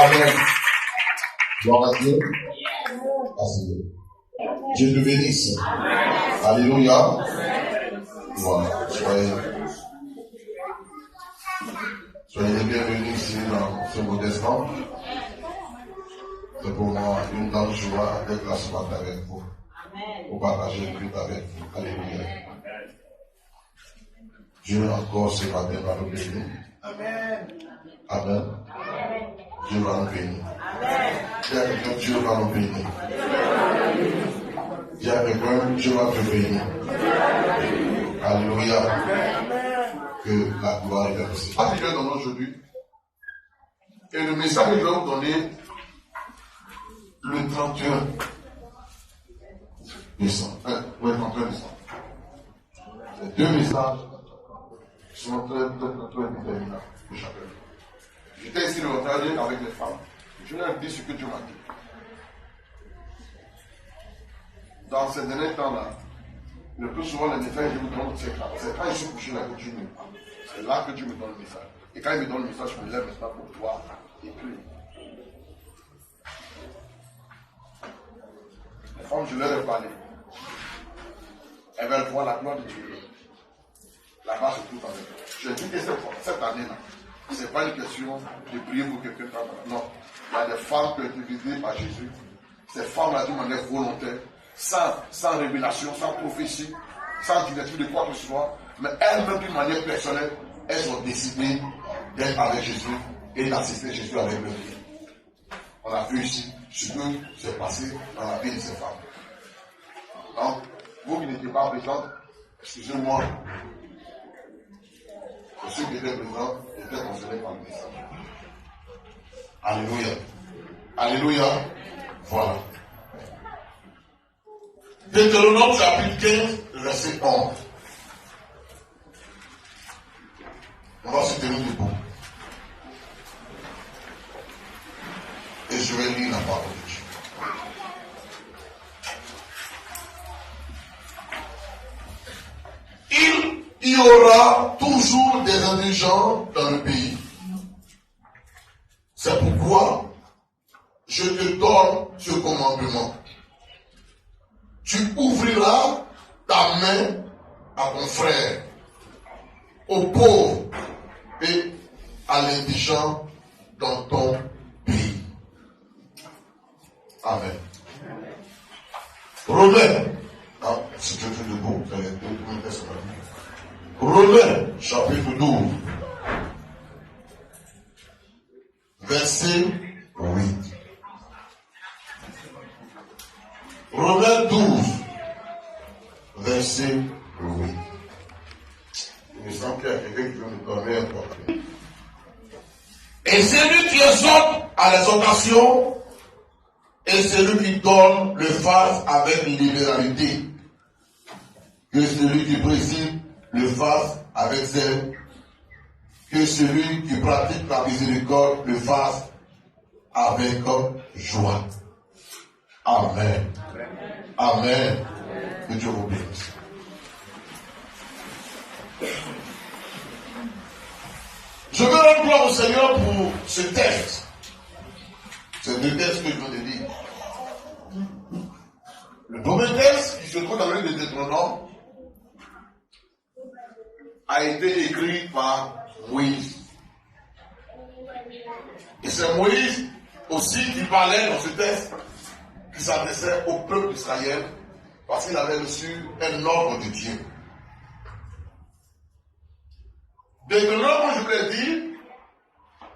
Amen. Gloire à Dieu. Asseyez. Dieu te bénisse. Alléluia. Voilà. Soyez les bienvenus ici dans ce modeste temple. C'est pour moi une grande joie d'être là ce matin avec vous. Pour partager le culte avec vous. Alléluia. Dieu encore ce matin va nous bénir. Amen. Amen. Dieu va nous bénir. Amen. Dieu va nous bénir. Dis à quelqu'un, Dieu va te bénir. Alléluia. Que la gloire est aussi. Ce que je vais donner aujourd'hui, et le message que je vais vous donner le 31 décembre. Le 31 décembre. Les deux messages sont très déterminants de chacun. J'étais ici le vendredi avec les femmes. Je leur ai dit ce que Dieu m'a dit. Dans ces derniers temps-là, le plus souvent les messages que je vous donne, c'est quand je suis couché là que Dieu me parle. C'est là que Dieu me donne le message. Et quand il me donne le message, je me lève maintenant pour pouvoir écrire. Les femmes, je leur ai parlé. Elles veulent voir la gloire de Dieu. Là-bas, c'est tout avec eux. Je dis que cette année-là, ce n'est pas une question de prier pour quelqu'un. Non. Il y a des femmes qui ont été visitées par Jésus. Ces femmes-là, d'une manière volontaire, sans révélation, sans prophétie, sans directive de quoi que ce soit, mais elles-mêmes d'une manière personnelle, elles ont décidé d'être avec Jésus et d'assister Jésus avec leur vie. On a vu ici ce que s'est passé dans la vie de ces femmes. Donc, vous qui n'étiez pas présents, excusez-moi, ceux qui étaient présents étaient concernés par le message. Alléluia. Alléluia. Voilà. Deutéronome chapitre 15, verset 11. On va se tenir debout. Et je vais lire la parole de Dieu. Il y aura toujours des indigents dans le pays. C'est pourquoi je te donne ce commandement. Tu ouvriras ta main à ton frère, au pauvre et à l'indigent dans ton pays. Amen. Romains, si tu es debout, vous allez tout ça. Romains, chapitre 12, verset 8. Romains 12, verset 8. Il me semble qu'il y a quelqu'un qui veut nous donner un portrait. Et celui qui exhorte à l'exhortation, et celui qui donne le fasse avec libéralité. Que celui qui préside le fasse avec zèle. Que celui qui pratique la miséricorde le fasse avec joie. Amen. Amen. Que Dieu vous bénisse. Je veux rendre gloire au Seigneur pour ce texte. Ces deux textes que je viens de lire. Le premier texte qui se trouve dans le livre de Deutéronome a été écrit par Moïse. Et c'est Moïse aussi qui parlait dans ce texte, qui s'adressait au peuple d'Israël, parce qu'il avait reçu un ordre de Dieu. Deutéronome, comme je vous l'ai dit,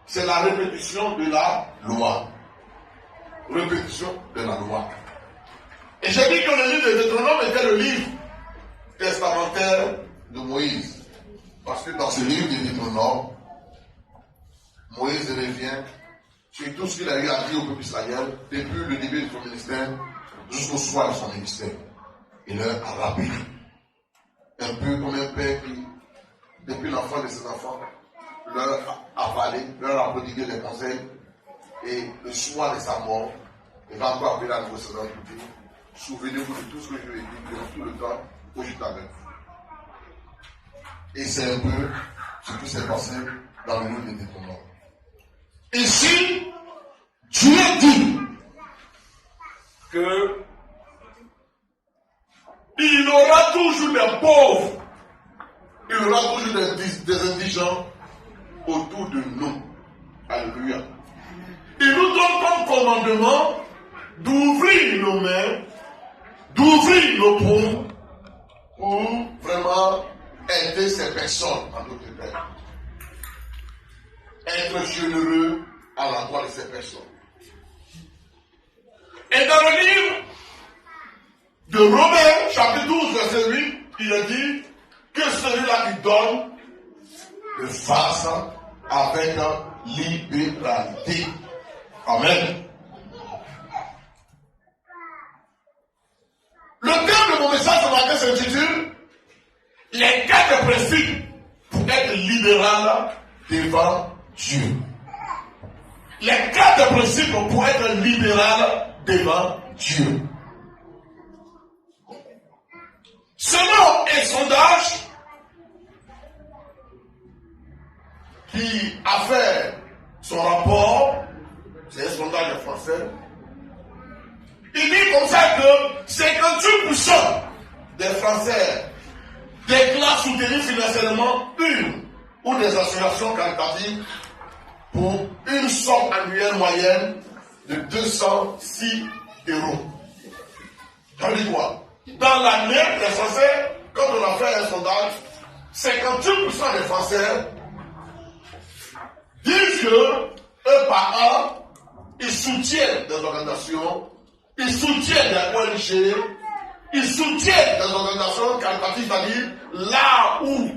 c'est la répétition de la loi. Répétition de la loi. Et j'ai dit que le livre de Deutéronome était le livre testamentaire de Moïse. Parce que dans ce livre de Deutéronome, Moïse revient sur tout ce qu'il a eu à dire au peuple d'Israël depuis le début de son ministère jusqu'au soir de son ministère. Il leur a rappelé, un peu comme un père qui, depuis l'enfant de ses enfants, leur a avalé, leur a prodigué des conseils, et le soir de sa mort, il va encore appeler à nouveau ses enfants pour dire, souvenez-vous de tout ce que je lui ai dit durant tout le temps où j'étais avec vous. Et c'est un peu ce qui s'est passé dans le livre de Deutéronome. Ici, que il aura toujours des pauvres, il aura toujours des indigents autour de nous. Alléluia. Il nous donne comme commandement d'ouvrir nos mains, d'ouvrir nos paumes pour vraiment aider ces personnes en d'autres termes. Être généreux à l'endroit de ces personnes. Et dans le livre de Romains, chapitre 12, verset 8, il est dit que celui-là qui donne le fasse avec libéralité. Amen. Le thème de mon message ce matin s'intitule les 4 principes pour être libéral devant Dieu. Les 4 principes pour être libéral devant Dieu. Selon un sondage qui a fait son rapport, c'est un sondage français, il dit comme ça que 58% des Français déclarent soutenir financièrement une ou des associations caritatives pour une somme annuelle moyenne de 206 €. Ça veut dire quoi? Dans l'année, les Français, quand on a fait un sondage, 58% des Français disent que eux par an, ils soutiennent des organisations, ils soutiennent des ONG, ils soutiennent des organisations caritatives, c'est-à-dire là où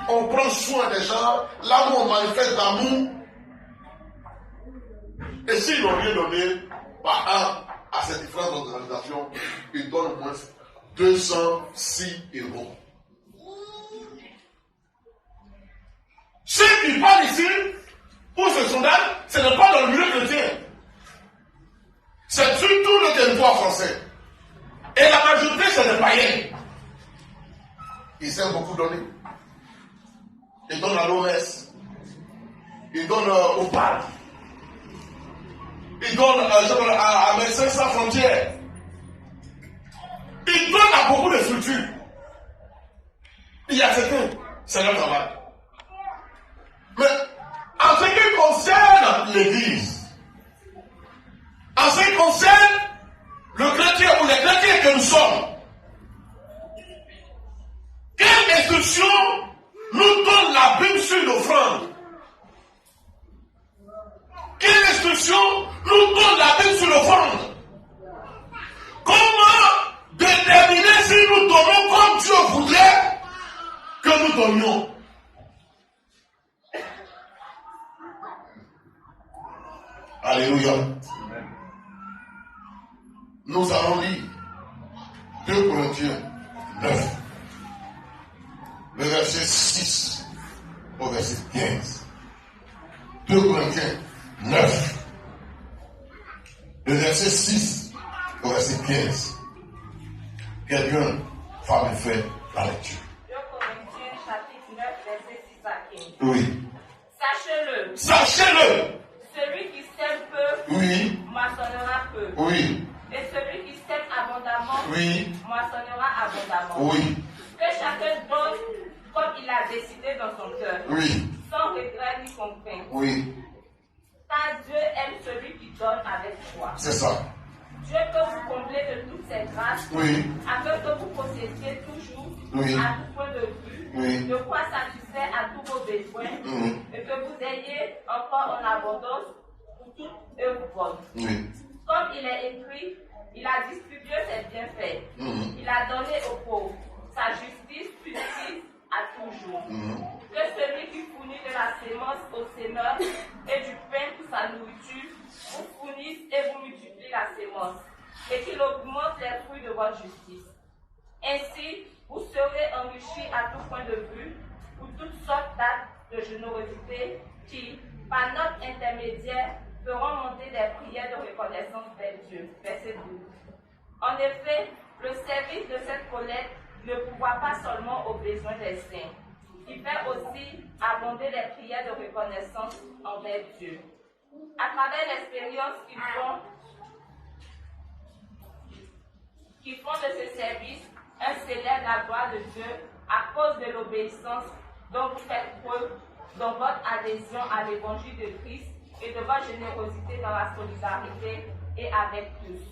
on prend soin des gens, là où on manifeste l'amour. Et s'ils n'ont rien donné par an à ces différentes organisations, ils donnent au moins 206 €. Ceux qui parlent ici, pour ce sondage, ce n'est pas dans le milieu chrétien. C'est sur tout le territoire français. Et la majorité, c'est des païens. Ils aiment beaucoup donner. Ils donnent à l'OMS. Ils donnent au PAD. Ils donnent à Médecins Sans Frontières. Ils donnent à beaucoup de structures. Il y a certains, c'est leur travail. Mais en ce qui concerne l'Église, en ce qui concerne le chrétien ou les chrétiens que nous sommes, quelle instruction nous donne la Bible sur l'offrande? Quelle instruction nous donne la Bible sur l'offrande? Comment déterminer si nous donnons comme Dieu voudrait que nous donnions? Alléluia. Nous allons lire 2 Corinthiens 9, le verset 6 au verset 15. 2 Corinthiens 9, le verset 6 au verset 15. Quelqu'un va me faire la lecture. 2 Corinthiens chapitre 9, verset 6 à 15. Oui. Sachez-le. Sachez-le. Celui qui sème peu, Oui. moissonnera peu. Oui. Et celui qui sème abondamment, Oui. moissonnera abondamment. Oui. Que chacun donne comme il a décidé dans son cœur, Oui. sans regret ni contrainte. Oui. Car Dieu aime celui qui donne avec foi. C'est ça. Dieu peut vous combler de toutes ses grâces, Oui. afin que vous possédiez toujours, Oui. à tout point de vue, Oui. de quoi satisfaire à tous vos besoins, et que vous ayez encore en abondance pour toute œuvre bonne. Oui. Comme il est écrit, il a distribué ses bienfaits, il a donné aux pauvres, sa justice subsiste à toujours. Que celui qui fournit de la sémence au semeur et du pain pour sa nourriture vous fournisse et vous multiplie la sémence, et qu'il augmente les fruits de votre justice. Ainsi, vous serez enrichis à tout point de vue pour toutes sortes d'actes de générosité qui, par notre intermédiaire, feront monter des prières de reconnaissance vers Dieu. Verset 12. En effet, le service de cette collecte ne pourvoit pas seulement aux besoins des saints, il fait aussi abonder les prières de reconnaissance envers Dieu. À travers l'expérience qu'ils font qui font de ce service un célèbre la gloire de Dieu à cause de l'obéissance dont vous faites preuve dans votre adhésion à l'évangile de Christ et de votre générosité dans la solidarité et avec tous.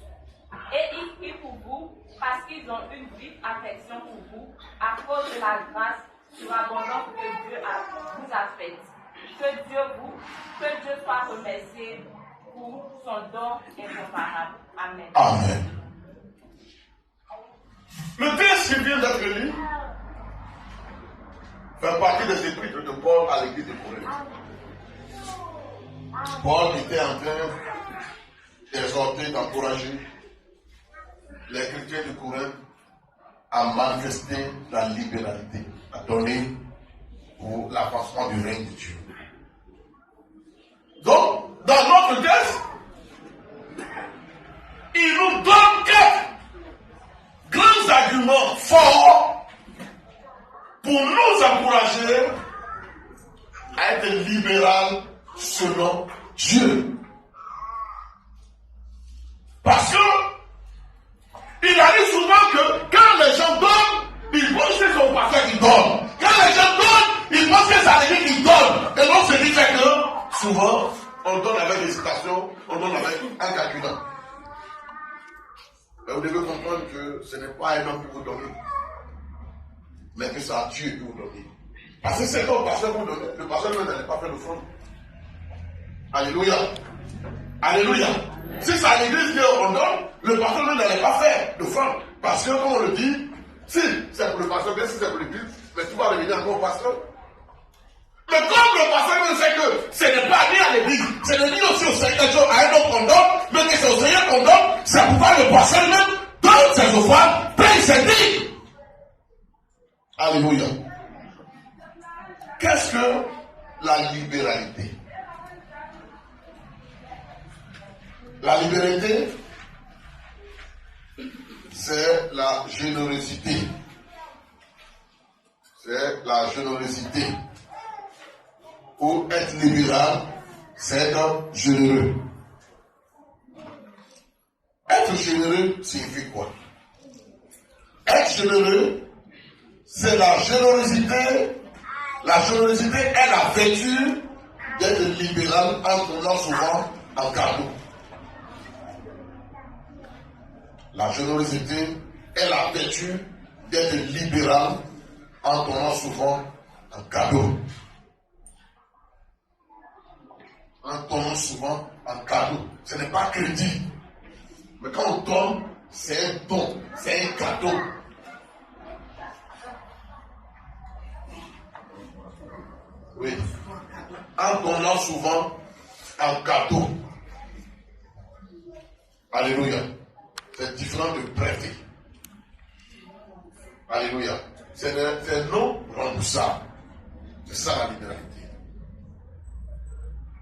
Et ils prient pour vous parce qu'ils ont une vive affection pour vous à cause de la grâce surabondante que Dieu vous a faite. Que Dieu soit remercié pour son don incomparable. Amen. Amen. Le texte qui vient d'être lu fait partie des épîtres de Paul à l'église de Corinthe. Paul était en train d'exhorter, d'encourager les chrétiens de Corinthe à manifester la libéralité, à donner pour l'avancement du règne de Dieu. Donc, dans notre texte, il nous donne quatre grands arguments forts pour nous encourager à être libéral selon Dieu. Parce que il arrive souvent que quand les gens donnent, ils pensent que c'est au pasteur qui donne. Quand les gens donnent, ils pensent que c'est à l'église qui donne. Et donc, ce qui fait que souvent, on donne avec hésitation, on donne avec un calculant. Mais vous devez comprendre que ce n'est pas un homme qui vous donne, mais que c'est à Dieu qui vous donne. Parce que c'est quand le pasteur vous donne, le pasteur ne n'allait pas faire l'offrande. Alléluia. Alléluia. Si c'est à l'église qu'on donne, le pasteur ne n'allait pas faire l'offrande. Parce que, comme on le dit, si c'est pour le pasteur, bien si c'est pour l'église, mais tu vas revenir encore au pasteur. Mais comme le pasteur sait que ce n'est pas lié à l'église, ce n'est ni aussi au Seigneur, à un homme qu'on donne, mais que c'est au Seigneur qu'on donne, c'est pourquoi le pasteur même donne ses offrandes, paye ses dîmes. Alléluia. Qu'est-ce que la libéralité? La libéralité, c'est la générosité. C'est la générosité. Ou être libéral, c'est être généreux. Être généreux signifie quoi? Être généreux, c'est la générosité. La générosité est la vertu d'être libéral en donnant souvent en cadeau. La générosité est la vertu d'être libéral en donnant souvent en cadeau. En donnant souvent en cadeau. Ce n'est pas crédit. Mais quand on donne, c'est un don, c'est un cadeau. Oui. En donnant souvent en cadeau. Alléluia. C'est différent de prêter. Alléluia. C'est non remboursable. C'est ça la libéralité.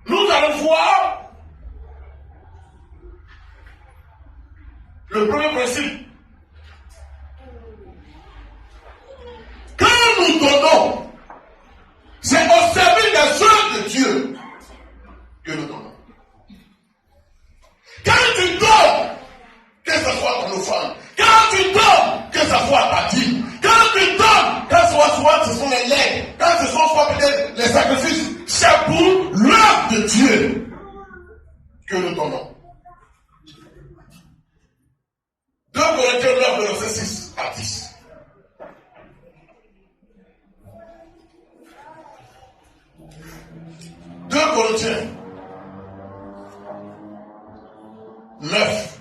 Nous allons voir le premier principe. Quand nous donnons, c'est au service des œuvres de Dieu que nous donnons. Quand tu donnes, que ce soit ton offrande, quand tu donnes, que ce soit ta dîme, quand tu donnes, quand soit ce sont les legs, quand ce sont soit peut-être les sacrifices, c'est pour l'œuvre de Dieu que nous donnons. 2 Corinthiens 9, verset 6 à 10. Corinthiens 9,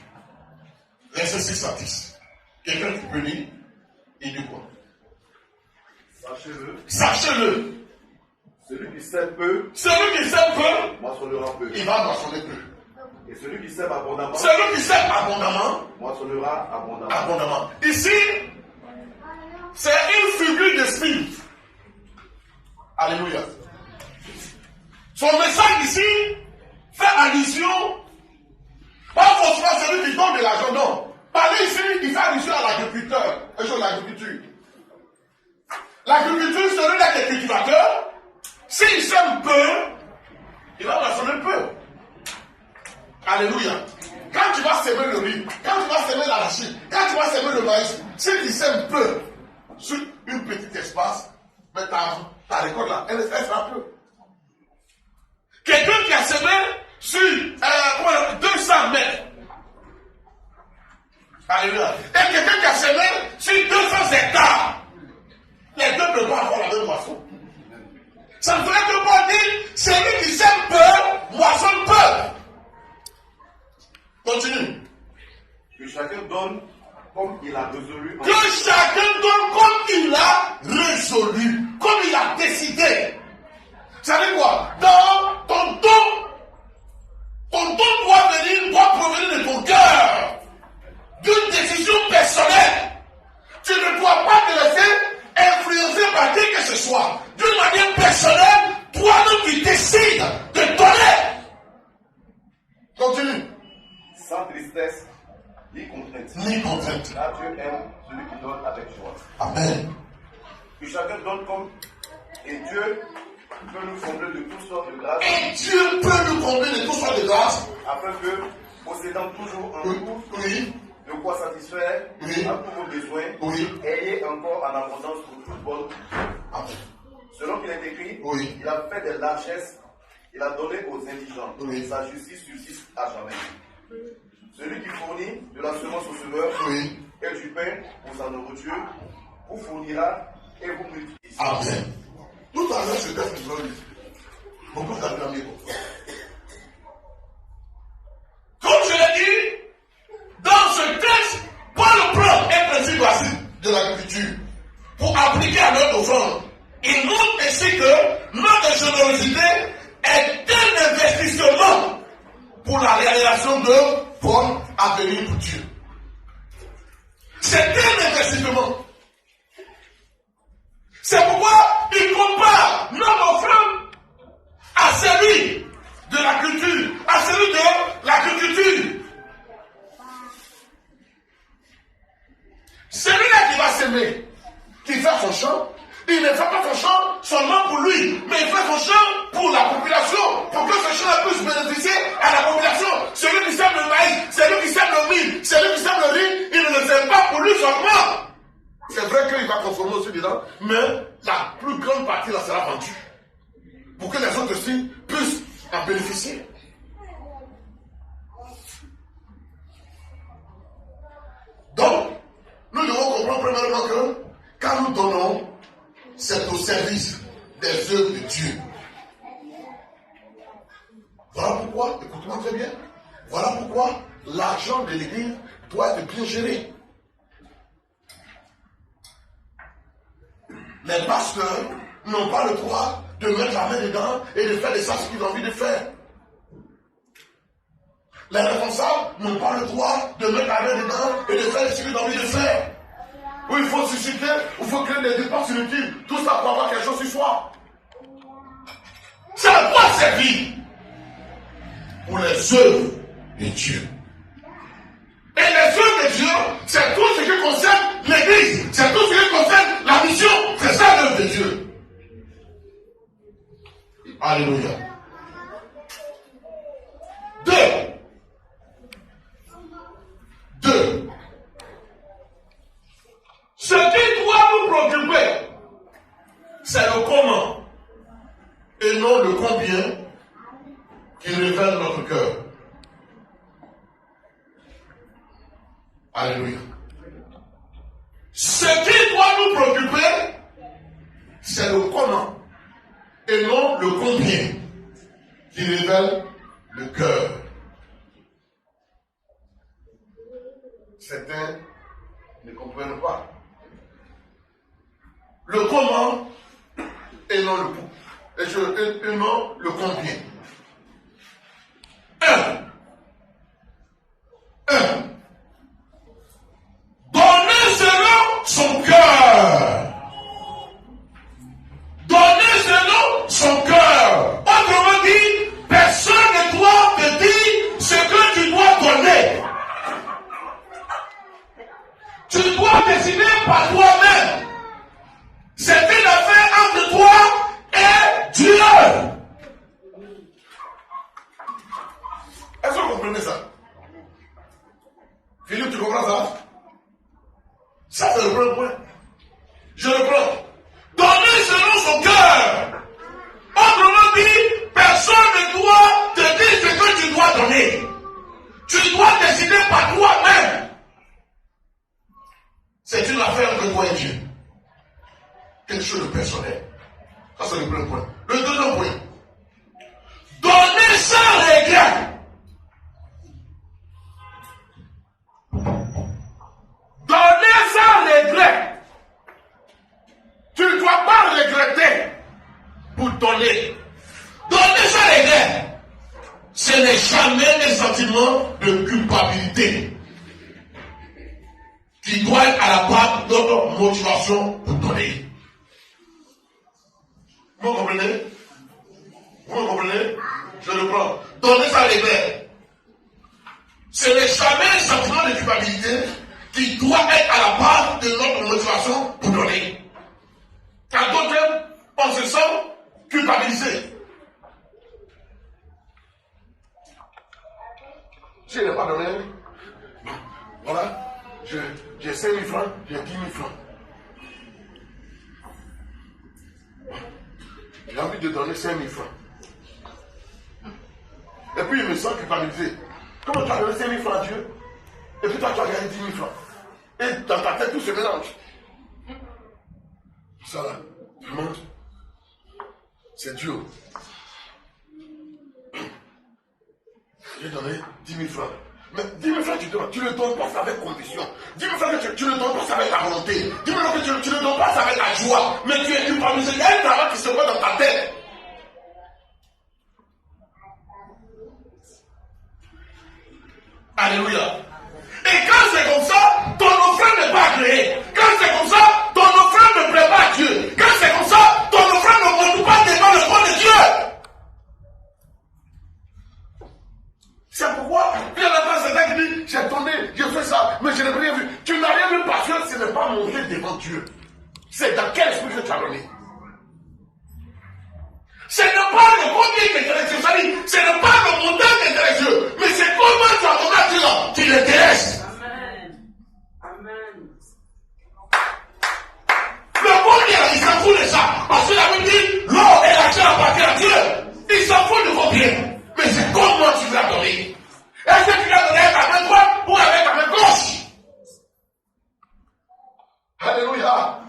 verset 6 à 10. Quelqu'un qui peut lire, il dit quoi? Sachez-le. Celui qui sème peu, moissonnera peu. Il va moissonner peu. Et celui qui sème abondamment, moissonnera abondamment. Ici, c'est une figure d'esprit. Alléluia. Son message ici fait allusion, pas forcément celui qui donne de l'argent, non. Parler ici, il fait allusion à l'agriculteur, l'agriculture. L'agriculture, celui là qui est cultivateur, s'il sème peu, il va moissonner peu. Alléluia. Quand tu vas semer le riz, quand tu vas semer l'arachide, quand tu vas semer le maïs, si tu sèmes peu sur une petite espace, mais ta récolte là, elle sera peu. Quelqu'un qui a semé sur 200 mètres. Alléluia. Et quelqu'un qui a semé sur 200 hectares. Les deux ne peuvent pas avoir la même moisson. Ça ne veut que pas dire, celui qui sème peu, moissonne peu. Continue. Que chacun donne comme il a résolu. Que chacun donne comme il a résolu, comme il a décidé. Ça veut dire quoi? Dans ton don doit provenir de ton cœur, d'une décision personnelle. Tu ne dois pas te laisser influencer par qui que ce soit. D'une manière personnelle, toi-même tu décides de donner. Continue. Sans tristesse, ni contrainte. Ni contrainte. Là, Dieu aime celui qui donne avec joie. Amen. Que chacun donne comme. Et Dieu peut nous combler de toutes sortes de grâces. Et Dieu peut nous combler de toutes sortes de grâces. Afin que, possédant toujours un coup, Oui. de quoi satisfaire Oui. à tous vos besoins, Oui. ayez encore en abondance pour toute bonne. Amen. Selon qu'il est écrit, Oui. il a fait des largesses, il a donné aux indigents. Oui. Sa justice subsiste à jamais. Celui qui fournit de la semence au semeur Oui. et du pain pour sa nourriture, vous fournira et vous multipliera. Amen. Tout à l'heure, ce texte nous dit. On peut t'acclamer. Comme je l'ai dit, dans ce texte, Paul prend un principe basique de l'agriculture pour appliquer à notre offrande. Il montre ainsi que notre générosité est un investissement pour la réalisation de bonnes avenirs pour Dieu. C'est un investissement. C'est pourquoi il compare notre offrande à celui de la culture, à celui de l'agriculture. Celui-là qui va s'aimer, qui fait son champ, il ne fait pas son champ seulement pour lui, mais il fait son champ pour la population, pour que ce champ puisse bénéficier à la population. Celui qui sème le maïs, celui qui sème le mil, celui qui sème le riz, il ne le sème pas pour lui seulement. C'est vrai qu'il va consommer aussi dedans, mais la plus grande partie là sera vendue. Pour que les autres aussi puissent en bénéficier. Donc, nous devons comprendre premièrement que quand nous donnons, c'est au service des œuvres de Dieu. Voilà pourquoi, écoutez-moi très bien, voilà pourquoi l'argent de l'église doit être bien géré. Les pasteurs n'ont pas le droit de mettre la main dedans et de faire des choses qu'ils ont envie de faire. Les responsables n'ont pas le droit de mettre la main dedans et de faire ce qu'ils ont envie de faire. Où il faut susciter, il faut créer des dépenses inutiles. Tout ça pour avoir quelque chose sur soi. Ça doit servir pour les œuvres de Dieu. Et les œuvres de Dieu, c'est tout ce qui concerne l'église. C'est tout ce qui concerne la mission. C'est ça l'œuvre de Dieu. Alléluia. 2. Ce qui doit nous préoccuper, c'est le comment et non le combien qui révèle notre cœur. Alléluia. Ce qui doit nous préoccuper, c'est le comment et non le combien qui révèle le cœur. Certains ne comprennent pas. Le comment et non le et non le combien. 1. Donner selon son cœur. Donner selon son cœur. Autrement dit, personne ne doit te dire ce que tu dois donner. Tu dois décider par toi-même. C'est une affaire entre toi et Dieu. Est-ce que vous comprenez ça? tu comprends ça? Ça, c'est le premier point. Je reprends. Donner selon son cœur. Autrement dit, personne ne doit te dire ce que tu dois donner. Tu dois décider par toi-même. C'est une affaire entre toi et Dieu. Quelque chose de personnel. Ça, c'est le premier point. Le deuxième point. Donner sans regret. Donner sans regret. Tu ne dois pas regretter pour donner. Donner sans regret. Ce n'est jamais un sentiment de culpabilité qui doit être à la base de notre motivation pour donner. Vous comprenez? Vous comprenez? Je reprends. Donner sans regret. Ce n'est jamais un sentiment de culpabilité qui doit être à la base de notre motivation pour donner. Car d'autres, on se sent culpabilisé. Si je n'ai pas donné, voilà, j'ai 5 000 francs, j'ai 10 000 francs. J'ai envie de donner 5 000 francs. Et puis il me sent culpabilisé. Comment tu as donné 5 000 francs à Dieu? Et puis toi tu as gagné 10 000 francs. Et dans ta tête tout se mélange. Ça là, vraiment, c'est Dieu. J'ai donné 10 000 francs. Mais 10 000 francs, tu ne le donnes pas avec condition. 10 000 francs que tu ne le donnes pas avec ta volonté. 10 000 francs que tu ne le donnes pas avec la joie. Mais tu es culpabilisé. Il y a un travail qui se voit dans ta tête. Alléluia. Et quand c'est comme ça, ton offrande n'est pas agréée. Quand c'est comme ça, ton offrande ne plaît pas à Dieu. Quand c'est comme ça, ton offrande ne monte pas devant le trône de Dieu. C'est pourquoi il y en a pas certains qui disent, j'ai donné, j'ai fait ça, mais je n'ai rien vu. Tu n'as rien vu parce que ce n'est pas monté devant Dieu. C'est dans quel esprit que tu as donné. Ce n'est pas le combien qui intéresse Dieu, ce n'est pas le montant qui intéresse Dieu, mais c'est comment tu as donné à Dieu qui l'intéresse. Amen. Amen. Le combien, il s'en fout de ça. Parce que la Bible dit, l'or et l'argent appartiennent à Dieu. Il s'en fout de combien. Mais c'est comment tu l'as donné. Est-ce que tu l'as donné avec ta main droite ou avec ta main gauche? Alléluia.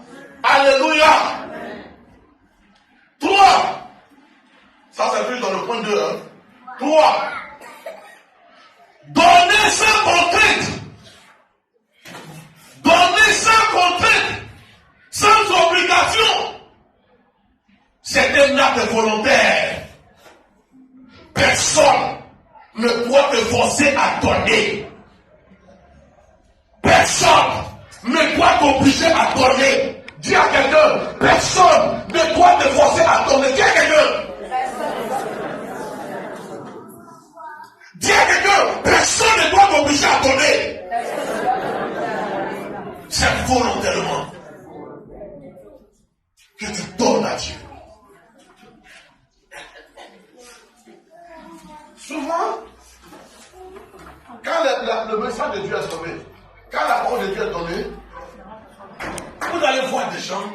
Alléluia. 3. Ça, c'est plus dans le point 2. 3. Donner sans contrainte. Donner sans contrainte. Sans obligation. C'est un acte volontaire. Personne ne doit te forcer à donner. Personne ne doit t'obliger à donner. Dis à quelqu'un, personne ne doit te forcer à donner. Dis à quelqu'un. Dis à quelqu'un, personne ne doit t'obliger à donner. C'est volontairement que tu donnes à Dieu. Souvent, quand le message de Dieu est sauvé, quand la parole de Dieu est donnée, vous allez voir des gens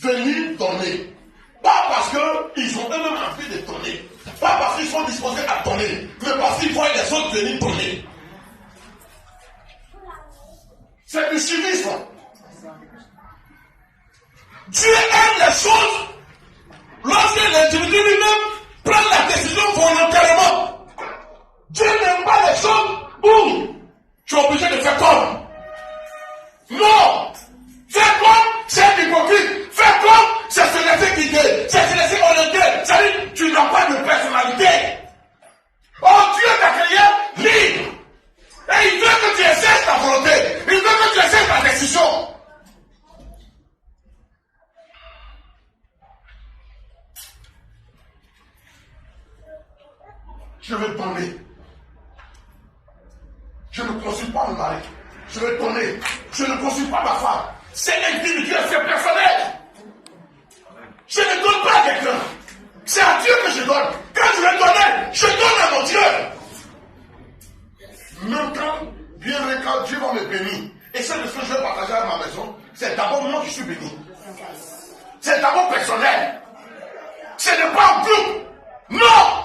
venir donner. Pas parce qu'ils ont eux-mêmes envie de donner, pas parce qu'ils sont disposés à donner, mais parce qu'ils voient les autres venir donner. C'est du civisme. Dieu aime les choses lorsque l'individu lui-même prend la décision volontairement. Dieu n'aime pas les choses où tu es obligé de faire comme. Non! Faire comme, c'est hypocrite. Faire comme, c'est se laisser guider. C'est se laisser orienter. C'est-à-dire, tu n'as pas de personnalité. Oh, Dieu t'a créé libre. Et il veut que tu exerces ta volonté. Il veut que tu exerces ta décision. Je vais donner. Je ne consulte pas mon mari. Je vais donner. Je ne consulte pas ma femme. C'est individuel, c'est personnel. Je ne donne pas à quelqu'un. C'est à Dieu que je donne. Quand je vais donner, je donne à mon Dieu. Même quand bien quand Dieu va me bénir. Et c'est ce que je vais partager à ma maison. C'est d'abord moi qui suis béni. C'est d'abord personnel. Ce n'est pas un groupe. Non!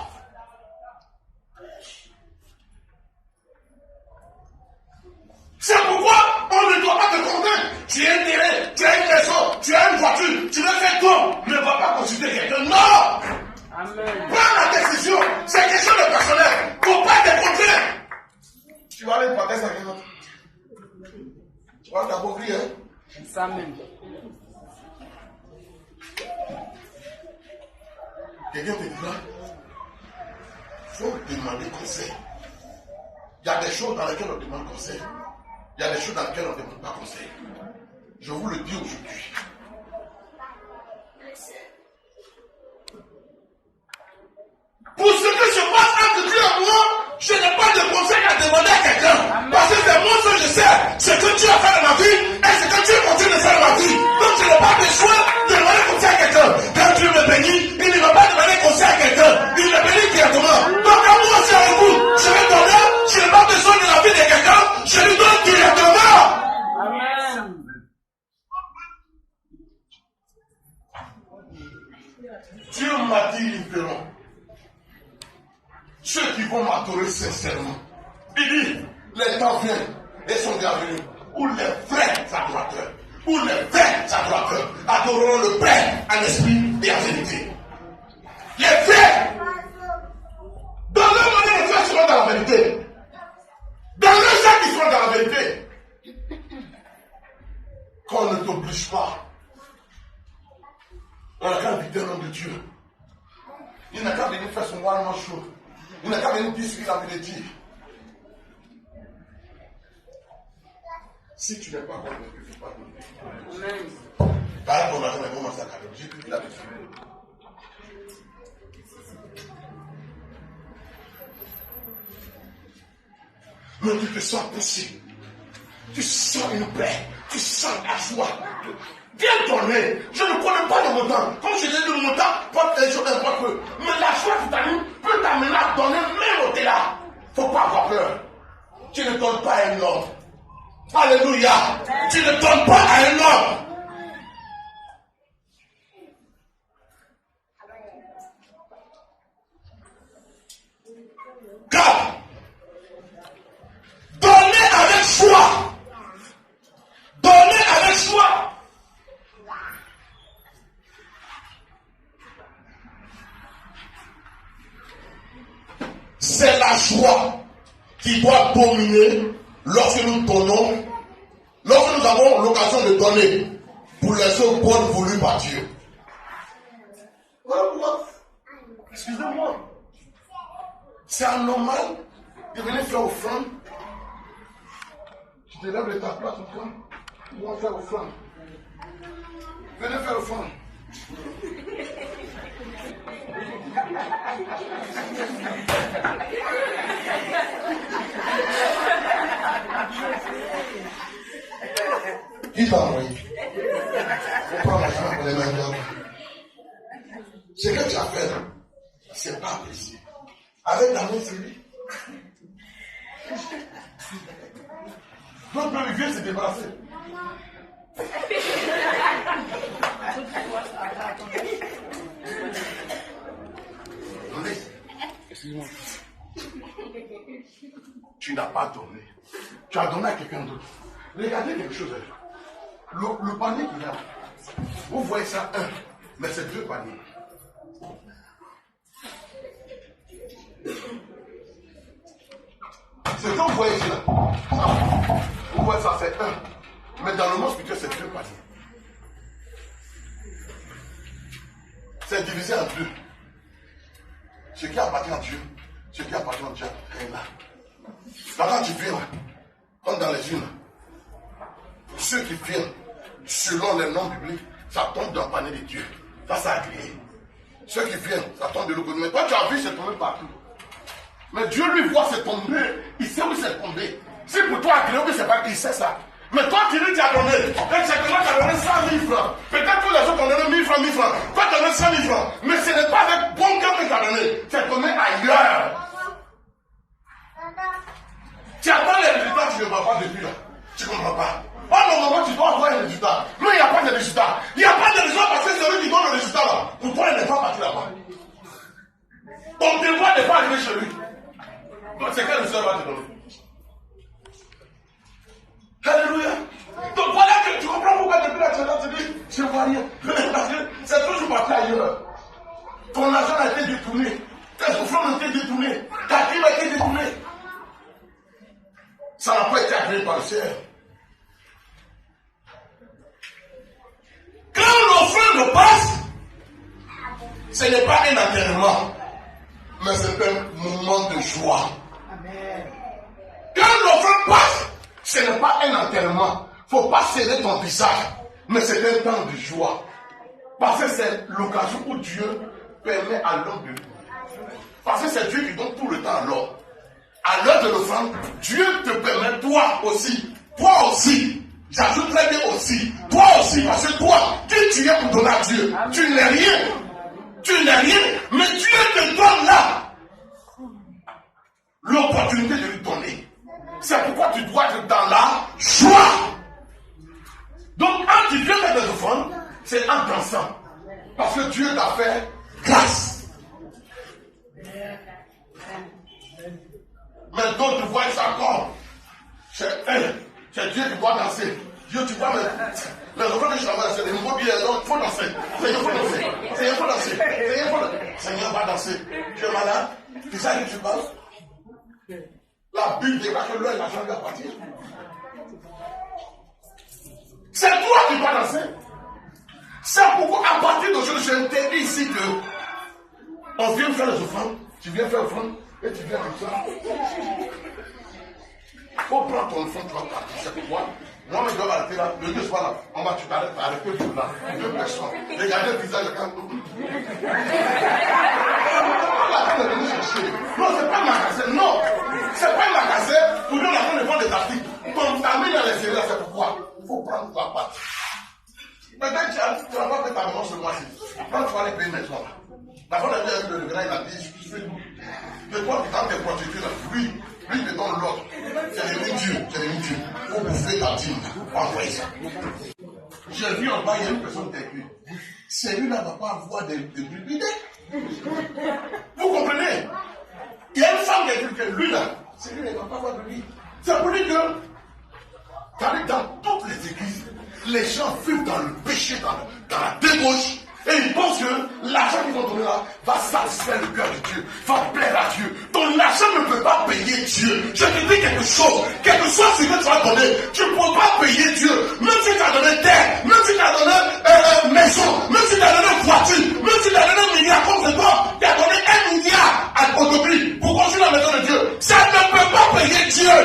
C'est pourquoi on ne doit pas te convaincre. Tu as un terrain, tu as une maison, tu as une voiture, tu veux faire tout. Ne va pas consulter quelqu'un. Non! Amen. Prends la décision. C'est quelque chose de personnel. Il ne faut pas te contraindre. Tu vas aller partager ça avec un autre. Tu vas d'abord crier. Ça même. Quelqu'un te dira, il faut demander conseil. Il y a des choses dans lesquelles on demande conseil. Il y a des choses dans lesquelles on ne demande pas conseil. Je vous le dis aujourd'hui. Pour ce que se passe entre Dieu et moi, je n'ai pas de conseil à demander à quelqu'un. Parce que c'est moi que je sais ce que Dieu a fait dans ma vie et ce que Dieu continue de faire dans ma vie. Donc je n'ai pas besoin de demander conseil à quelqu'un. Quand Dieu me bénit, il ne va pas demander conseil à quelqu'un. Il me bénit directement. Donc quand moi aussi avec vous, je vais donner, je n'ai pas besoin de la vie de quelqu'un, je lui donne directement. Amen. Dieu m'a dit ils verront. Ceux qui vont m'adorer sincèrement. Il dit, les temps viennent et sont bienvenus où les vrais adorateurs, adoreront le Père en esprit et en vérité. Les vrais. Dans leur manière, les vrais seront dans la vérité. Dans leur gens qui seront dans la vérité. Qu'on ne t'oblige pas. On n'a qu'à inviter l'homme de Dieu. Il n'a qu'à venir faire son one-man show. Il n'a qu'à venir dire ce qu'il a voulu dire. Si tu n'es pas convaincu, il ne faut pas donner. Amen. Par exemple, on a commencé à caler. J'ai pris la dessus. Mais tu te sens poussé. Tu sens une paix. Tu sens la joie. Bien donné. Je ne connais pas le montant. Comme je l'ai dit, le montant, pas les jours, pas peu. Mais la joie qui t'anime peut t'amener à donner même au-delà. Il ne faut pas avoir peur. Tu ne donnes pas à un homme. Alléluia. Tu ne donnes pas à un homme. Car donner avec joie. Donner avec joie. C'est la joie qui doit dominer lorsque nous donnons, lorsque nous avons l'occasion de donner pour les œuvres bonnes voulues par Dieu. Voilà pourquoi. Excusez-moi. C'est anormal de venir faire offrande. Tu te lèves de ta place, offrande. Ils vont faire offrande. Venez faire offrande. Qui t'a envoyé? On prend la chambre pour les mains d'homme. Ce que tu as fait, c'est pas apprécié. Avec la main serrée. D'autres peuvent viennent se débarrasser. Excuse-moi. Tu n'as pas donné. Tu as donné à quelqu'un d'autre. Regardez quelque chose. Le panier qu'il y a. Vous voyez ça, un. Mais c'est deux paniers. Ce que vous voyez ici, là, vous voyez ça, c'est un. Mais dans le monde spirituel, c'est deux paniers. C'est divisé en deux. Ce qui appartient à Dieu, ce qui appartient à Dieu est là. Quand tu viens, comme dans les unes, ceux qui viennent, selon les noms bibliques, ça tombe dans le panier de Dieu. Ça a créé. Ceux qui viennent, ça tombe de l'autre côté. Mais toi, tu as vu, c'est tombé partout. Mais Dieu lui voit, c'est tombé. Il sait où c'est tombé. Si pour toi, créé, oui, c'est pas qu'il sait ça. Mais toi, tu lui as donné. Exactement, tu as donné 100 000 francs. Peut-être que les autres ont donné 1000 francs, 1000 francs. Toi, tu as donné 100 000 francs. Mais ce n'est pas avec bon cœur que tu as donné. C'est donné ailleurs. Tu attends les pas depuis là. Tu ne comprends pas. Normalement, tu dois avoir un résultat. Non, il n'y a pas de résultat. Il n'y a pas de résultat parce que celui qui donne le résultat là, pour toi, il n'est pas parti là-bas. Ton devoir n'est pas arrivé chez lui. Donc, c'est quel résultat va te donner? Alléluia. Donc, voilà que tu comprends pourquoi depuis là, tu es là, tu dis, je ne vois rien. C'est toujours parti ailleurs. Ton argent a été détourné. Tes offrandes ont été détournées. Ta vie a été détournée. Ça n'a pas été agréé par le Seigneur. Quand l'offrande passe, ce n'est pas un enterrement, mais c'est un moment de joie. Quand l'offrande passe, ce n'est pas un enterrement. Il ne faut pas serrer ton visage, mais c'est un temps de joie. Parce que c'est l'occasion où Dieu permet à l'homme de vivre. Parce que c'est Dieu qui donne tout le temps à l'homme. À l'heure de l'offrande, Dieu te permet toi aussi, j'ajouterai bien aussi, toi aussi, parce que toi, qui tu es pour donner à Dieu, tu n'es rien, mais Dieu te donne là l'opportunité de lui donner. C'est pourquoi tu dois être dans la joie. Donc, quand tu viens faire des offrandes, c'est en dansant, parce que Dieu t'a fait grâce. Mais d'autres voient ça encore. C'est Dieu qui doit danser. Dieu, tu vois, les enfants que je travaille, c'est des nouveaux billets, donc il faut danser. Seigneur, il faut danser. Seigneur va danser. Tu es malade? Tu sais à qui tu parles? La Bible dit que l'œil n'a jamais appartient. C'est toi qui dois danser. C'est pourquoi, à partir d'aujourd'hui, je t'ai dit ici que on vient faire les offrandes, tu viens faire l'offrande, et tu viens comme ça. Il faut prendre ton offrande, tu vas partir. C'est pourquoi moi, je dois arrêter là. Le Dieu soit là. On va, tu t'arrêtes, arrêter tout là. 2 personnes. Regardez le visage de quand. Non, c'est pas magasin. Non. C'est pas un magasin pour nous, la fin de vendre des articles. Ton famille dans les séries, c'est pourquoi. Il faut prendre ta part. Peut-être que tu n'as pas fait ta maman ce mois-ci. Quand tu vas aller payer maintenant. La fois dernière, le grand, il a dit, je fais tout. De toi, quand tu es prostitué, lui te donne l'ordre. C'est devenu Dieu. Il faut bouffer ta dîme. Envoyez ça. J'ai vu en bas, il y a une personne qui a écrit. Celui-là ne va pas avoir de publicité. Vous comprenez? Il y a une femme qui a écrit que lui là, celui-là ne va pas avoir de publicité. C'est pour dire que, dans toutes les églises, les gens vivent dans le péché, dans la débauche. Et ils pensent que l'argent qu'ils vont donner là va satisfaire le cœur de Dieu, va plaire à Dieu. Ton argent ne peut pas payer Dieu. Je te dis quelque chose ce que tu vas donner, tu ne peux pas payer Dieu. Même si tu as donné terre, même si tu as donné maison, même si tu as donné voiture, même si tu as donné 1 milliard comme c'est toi, tu as donné 1 milliard à Autopris pour construire la maison de Dieu. Ça ne peut pas payer Dieu.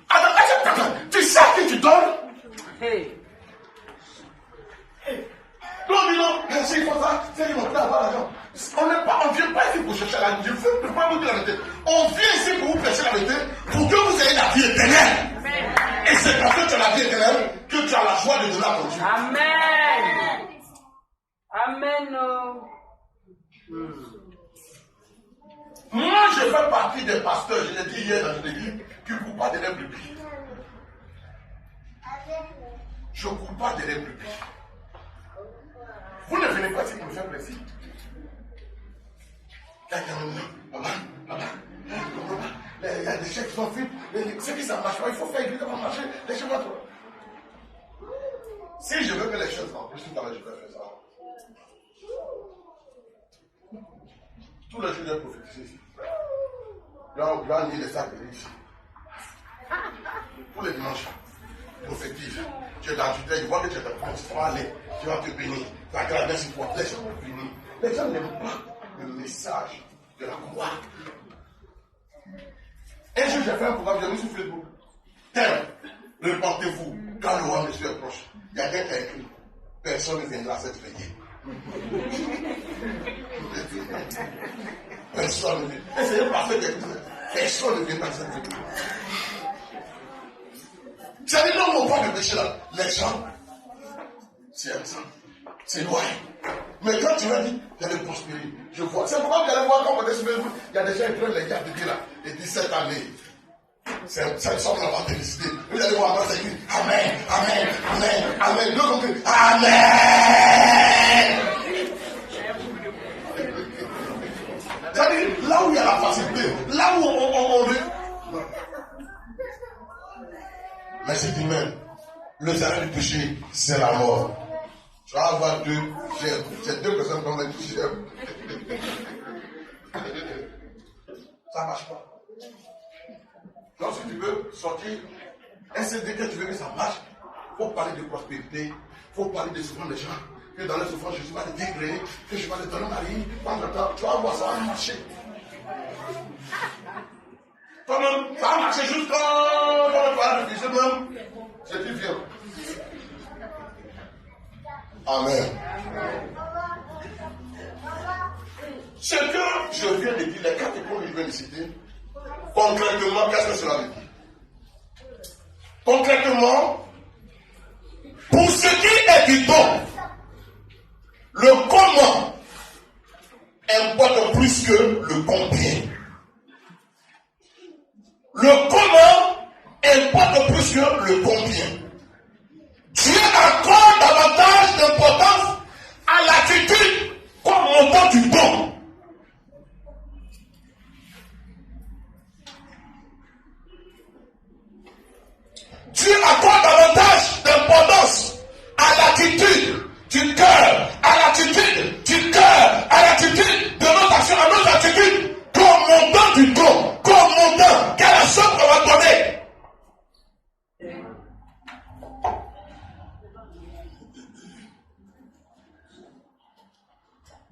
Attends, tu sais à qui tu donnes? Non, c'est comme ça, c'est qu'ils vont plus avoir l'argent. On ne vient pas ici pour chercher la vie. Je ne peux pas vous dire la vérité. On vient ici pour vous prêcher la vérité, pour que vous ayez la vie éternelle. Et c'est parce que tu as la vie éternelle que tu as la joie de donner à ton Dieu. Amen. Amen. Moi, je fais partie des pasteurs, je l'ai dit hier dans une église, qui ne courent pas des lèvres brebis. Je ne cours pas des lèvres brebis. Vous ne venez pas ici pour me faire plaisir. Il y a des chèques qui sont faits, ceux qui ça marche pas, il faut faire église avant de marcher, laissez-moi trop. Si je veux que les choses en plus, tout à l'heure, je vais faire ça. Tous les jours, je vais prophétiser ici. Il y a un grand lit de sacs ici. Tous les dimanches, prophétise. Tu es dans tu t'es, tu vois que tu es dans tu vas aller, tu vas te bénir. Tu vas garder sur toi, les gens vont bénir. Les gens n'aiment pas le message de la croix. Un jour, j'ai fait un programme, j'ai mis sur Facebook. Thème, repentez-vous quand le roi monsieur est proche. Il y a quelqu'un qui a écrit, personne ne viendra à cette veillée. Personne ne vient. Et c'est le pasteur qui a dit, personne ne vient à cette veillée. C'est-à-dire, non, on voit le péché là. Les gens, c'est ça. C'est loin. Mais quand tu m'as dit, j'allais prospérer, je vois. C'est pourquoi vous allez voir quand vous êtes sur Facebook, il y a des gens qui prennent les gars de là, et disent cette année. C'est une sorte de félicité. Vous allez voir, après, c'est écrit Amen, Amen, Amen, Amen. Deux comme Amen. C'est-à-dire, là où il y a la facilité, là où on veut. Mais c'est dit même, le salaire du péché, c'est la mort. Tu vas avoir deux, j'ai deux personnes qui ont dit j'aime. Ça ne marche pas. Donc si tu veux sortir un CD que tu veux que ça marche, il faut parler de prospérité, il faut parler de souffrance des gens, que dans les souffrances, Jésus va te dégrrer, que je vais te donner ma vie, pendant temps, tu vas voir, ça va marcher. Toi-même, ça va marcher juste quand on va parler de Jésus même, c'est plus vieux. Amen. Ce que je viens de dire, les 4 points que je viens de citer, concrètement, qu'est-ce que cela veut dire? Concrètement, pour ce qui est du don, le comment importe plus que le combien. Le comment importe plus que le combien. Dieu accorde davantage d'importance à l'attitude comme montant du don. Dieu accorde davantage d'importance à l'attitude du cœur, à l'attitude du cœur, à l'attitude de notre action, à notre attitude, comme montant du don, comme montant, quelle la somme qu'on va donner.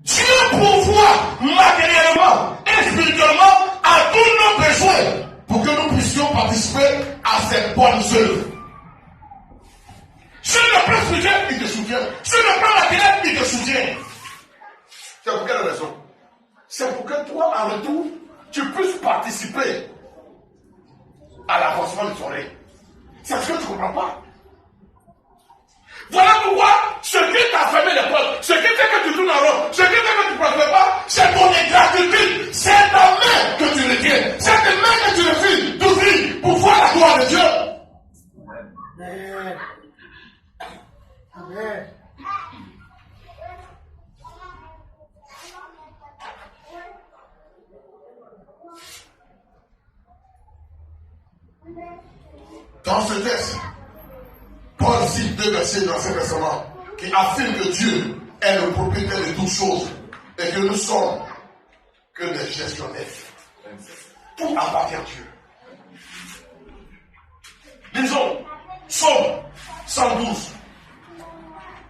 Dieu pourvoit matériellement et spirituellement à tous nos besoins pour que nous puissions participer à ces bonnes œuvres. Sur le plan spirituel, il te soutient. Sur le plan matériel, il te soutient. C'est pour quelle raison? C'est pour que toi, en retour, tu puisses participer à l'avancement de ton règne. C'est ce que tu ne comprends pas. Voilà pourquoi ce qui t'a fermé les portes, ce qui fait que tu tournes en rond, ce qui fait que tu ne prospères pas, c'est ton ingratitude. C'est ta main que tu retiens. C'est ta main que tu refuses d'ouvrir pour voir la gloire de Dieu. Amen. Dans ce texte, Paul cite 2 versets dans l'Ancien Testament qui affirment que Dieu est le propriétaire de toutes choses et que nous sommes que des gestionnaires. Tout appartient à Dieu. Disons, Psaume 112,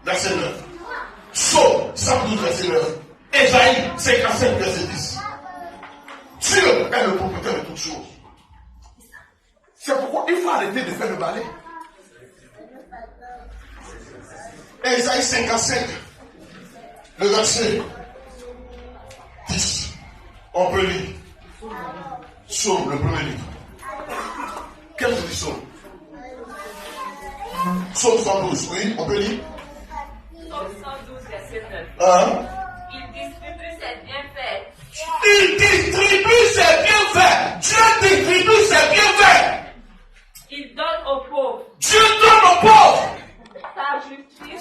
verset 9. Psaume 112, verset 9. Ésaïe 55, verset 10. Dieu est le propriétaire de toutes choses. C'est pourquoi il faut arrêter de faire le balai. Ésaïe 55, le verset 10. On peut lire. Psaume, le premier livre. Quel est le psaume? Psaume 112, oui, on peut lire. Psaume 112, verset 9. Hein? Il distribue ses bienfaits. Il distribue ses bienfaits. Dieu distribue ses bienfaits. Il donne aux pauvres. Dieu donne aux pauvres.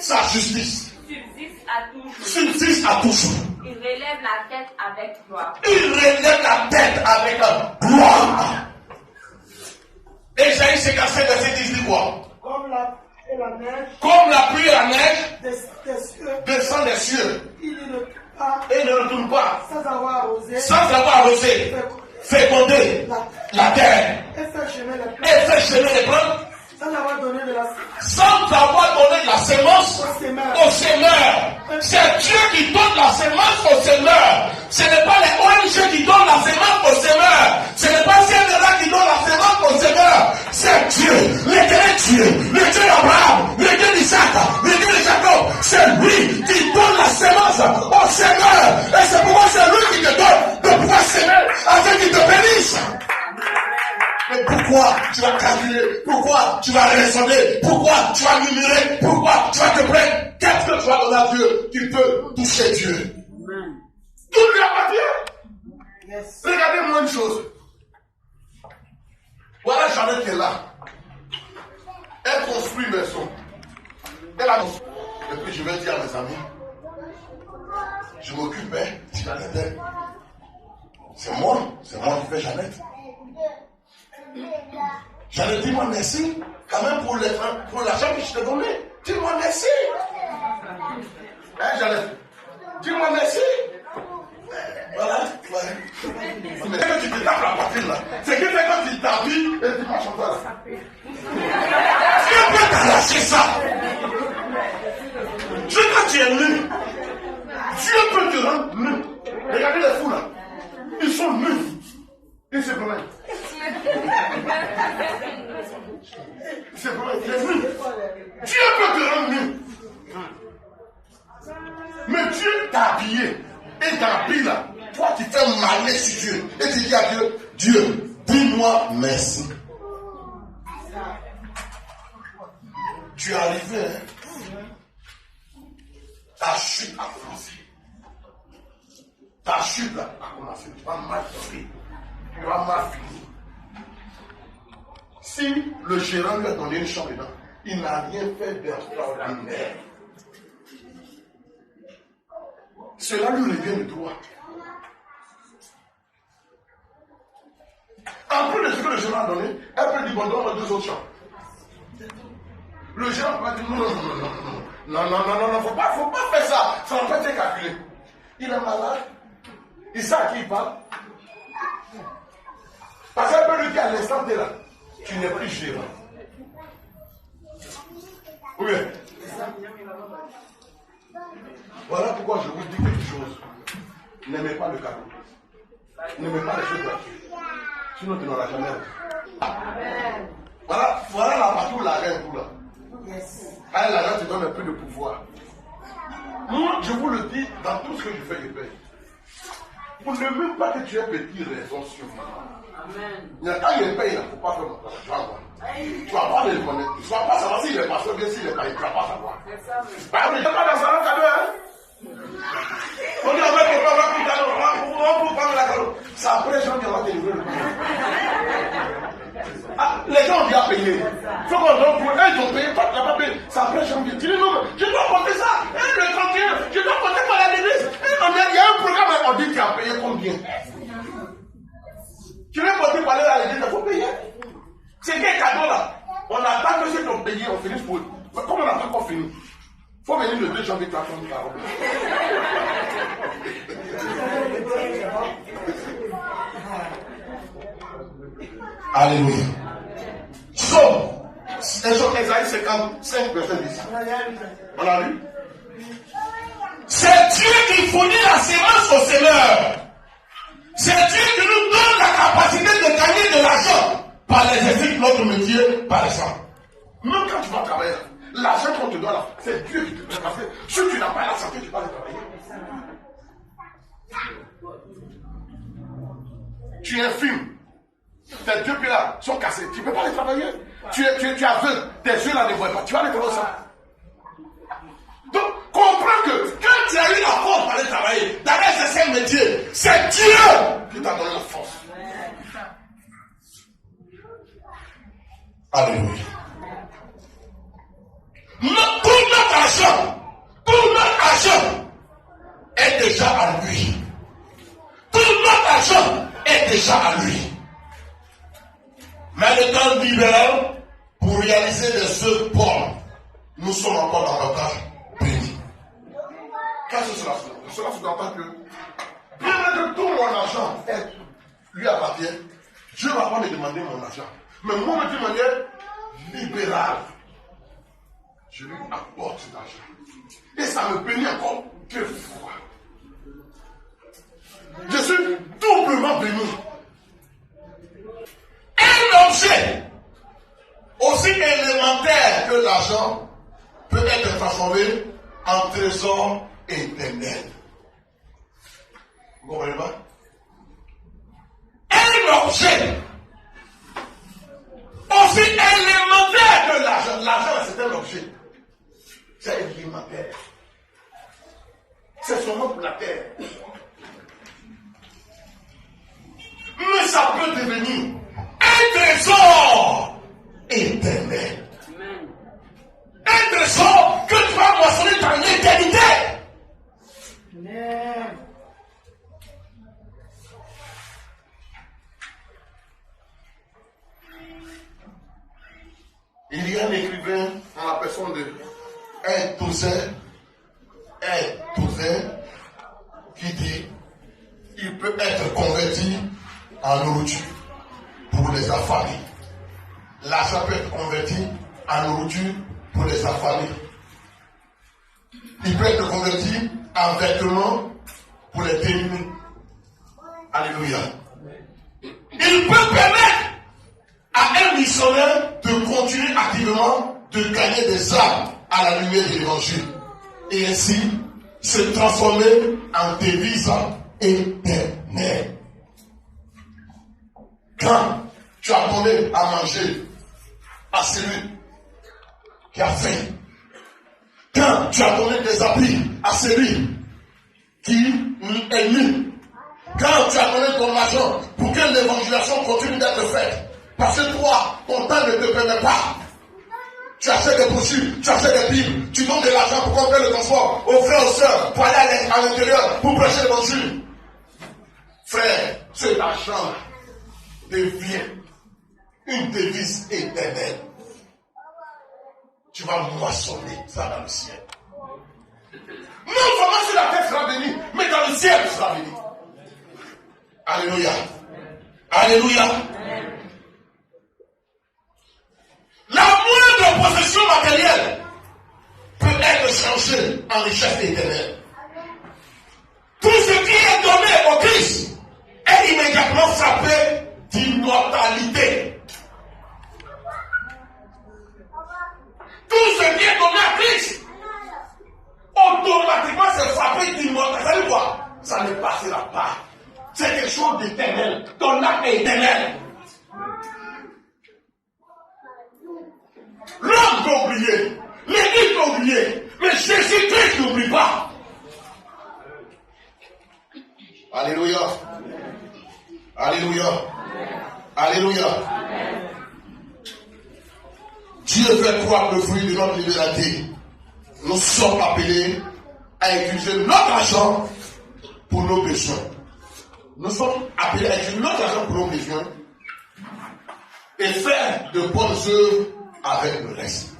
Sa Sa justice subsiste à toujours. subsiste à toujours. Il relève la tête avec gloire. Il relève la tête avec gloire. Ésaïe 55, verset 10 dit quoi? Comme la pluie et la neige Comme la pluie et la neige des cieux, descend des cieux il ne retourne pas et ne retourne pas sans avoir arrosé, sans avoir arrosé, féconder la terre et faire chemin les et plantes, faire chemin les plantes sans avoir donné de la sans avoir donné de la semence au semeur. au semeur. C'est Dieu qui donne la semence au semeur. Ce n'est pas les ONG qui donnent la semence au semeur. Ce n'est pas CNRA qui donne la semence au semeur. C'est Dieu, l'éternel Dieu, le Dieu d'Abraham, le Dieu d'Isaac, le Dieu de Jacob. C'est lui qui donne la semence au semeur. Et c'est pourquoi c'est lui qui te donne de pouvoir semer afin qu'il te bénisse. Mais pourquoi pourquoi tu vas calculer, pourquoi tu vas raisonner, pourquoi tu vas murmurer, pourquoi tu vas te plaindre. Qu'est-ce que tu vas donner à Dieu qui peut toucher Dieu? Tout lui appartient. Yes. Regardez-moi une chose. Voilà Jeannette qui est là. Elle construit une maison. Elle a construit. Et puis je vais dire à mes amis, je m'occupais de Jeannette. C'est moi qui fais Jeannette. Jeannette, dis-moi merci. Quand même pour l'argent que je t'ai donné. Dis-moi merci. Hein, Jeannette? Dis-moi merci. Voilà. Mais quand tu te tapes la poitrine là, c'est que c'est quand tu t'habilles et tu marches en là. Tu peux t'arracher ça. Tu sais quand tu es nu, Dieu peut te rendre nu. Regardez les fous là. Ils sont nus. Ils se promènent. C'est vrai, il est nu. Dieu peut te rendre nu. Mais Dieu t'a habillé. Et t'habille là. Toi, tu fais mal sur Dieu. Et tu dis à Dieu, Dieu, dis-moi merci. Tu es arrivé, hein? Ta chute a commencé. Ta chute là a commencé. Tu vas mal faire. Tu vas mal finir. Si le gérant lui a donné une chambre dedans, il n'a rien fait d'extraordinaire. Cela lui revient de droit. En plus de ce que le gérant a donné, elle peut dire bon, donne-moi 2 autres chambres. Le gérant va dire non, faut pas faire ça. Ça n'a pas été calculé. Il est malade. Il sait à qui il parle. Parce qu'elle peut lui dire à l'instant t'es là, tu n'es plus gérant. Oui. Voilà pourquoi je vous dis quelque chose. N'aimez pas le cadeau. N'aimez pas les choses gratuites. Sinon tu n'auras jamais. Amen. Voilà la partie où la reine tout là. Yes. Elle, la reine te donne un peu de pouvoir. Moi, je vous le dis, dans tout ce que je fais, je paye. Pour ne même pas que tu aies petit raison sur moi. Amen. Il y a quand il paye, il ne faut pas faire mon travail. Tu vas voir. Tu vas pas les connaître. Tu ne vas pas savoir s'il est pasteur bien, s'il est pas, tu ne vas pas savoir. C'est ça, mais. Par exemple, je ne pas dans un cadeau, hein. On dit, on va prendre le cadeau, on peut prendre la cadeau. C'est après, les gens qui vont délivrer le cadeau. Ah, les gens ont bien payé. Il faut qu'on donne pour eux, ils ont payé, toi tu n'as pas payé. C'est après janvier. Tu dis non, je dois porter ça. Le 31, je dois porter par la l'église. Il y a un programme, on dit tu as payé combien? Tu veux porter par à l'église, il faut payer. C'est quel cadeau là? On attend que ceux qui ont payé, on finisse pour eux. Mais comme on n'a pas encore fini, il faut venir le 2 janvier, tu as fini la robe. Alléluia. Somme. Esaïe 55, verset 10. On a lu. C'est Dieu qui fournit la sémence au Seigneur. C'est Dieu qui nous donne la capacité de gagner de l'argent par l'exercice de notre métier, par exemple. Même quand tu vas travailler, l'argent qu'on te donne là, c'est Dieu qui te donne. Parce que si tu n'as pas la santé, tu vas aller travailler. Tu es infime. Tes 2 pieds là sont cassés. Tu ne peux pas les travailler. Tu es aveugle. Tes yeux là ne voient pas. Tu vas aller travailler ça. Donc, comprends que quand tu as eu la force pour aller travailler, dans un certain métier, c'est Dieu qui t'a donné la force. Alléluia. Tout notre argent est déjà à lui. Tout notre argent est déjà à lui. Mais le temps libéral, pour réaliser les œuvres bonnes, nous sommes encore dans le temps béni. Qu'est-ce que cela fait? Cela sous-entend que, bien que tout mon argent lui appartient, Dieu ne va pas me demander mon argent. Mais moi, de manière libérale, je lui apporte cet argent. Et ça me bénit encore 2 fois. Je suis doublement béni. Un objet aussi élémentaire que l'argent peut être transformé en trésor éternel. Vous comprenez pas? Un objet aussi élémentaire que l'argent. L'argent, c'est un objet. C'est élémentaire. C'est seulement pour la terre. Mais ça peut devenir un trésor éternel. Un trésor que tu vas moissonner dans l'éternité. Amen. Il y a un écrivain en la personne de un Tozer qui dit il peut être converti en nourriture pour les affamés. L'argent peut être converti en nourriture pour les affamés. Il peut être converti en vêtements pour les démunis. Alléluia. Il peut permettre à un missionnaire de continuer activement de gagner des âmes à la lumière de l'évangile et ainsi se transformer en devise éternelle. Quand tu as donné à manger à celui qui a faim, quand tu as donné des habits à celui qui est nu, quand tu as donné ton argent pour que l'évangélisation continue d'être faite, parce que toi, ton temps ne te permet pas. Tu achètes des brochures, tu achètes des bibles, tu donnes de l'argent pour qu'on paie le transport aux frères, aux sœurs, pour aller à l'intérieur, pour prêcher l'évangile. Frère, cet argent devient une devise éternelle. Tu vas moissonner ça dans le ciel. Non seulement sur la terre sera bénie, mais dans le ciel tu seras béni. Alléluia. Alléluia. La moindre possession matérielle peut être changée en richesse éternelle. Tout ce qui est donné au Christ est immédiatement frappé d'immortalité. Tout ce qui est donné à Christ, automatiquement c'est frappé d'immortalité. Ça veut dire quoi? Ça ne passera pas. C'est quelque chose d'éternel. Ton âme est éternelle. L'homme peut oublier, l'Église peut oublier, mais Jésus-Christ n'oublie pas. Alléluia. Alléluia. Alléluia. Dieu fait croire le fruit de notre liberté. Nous sommes appelés à utiliser notre argent pour nos besoins. Nous sommes appelés à utiliser notre argent pour nos besoins et faire de bonnes œuvres avec le reste.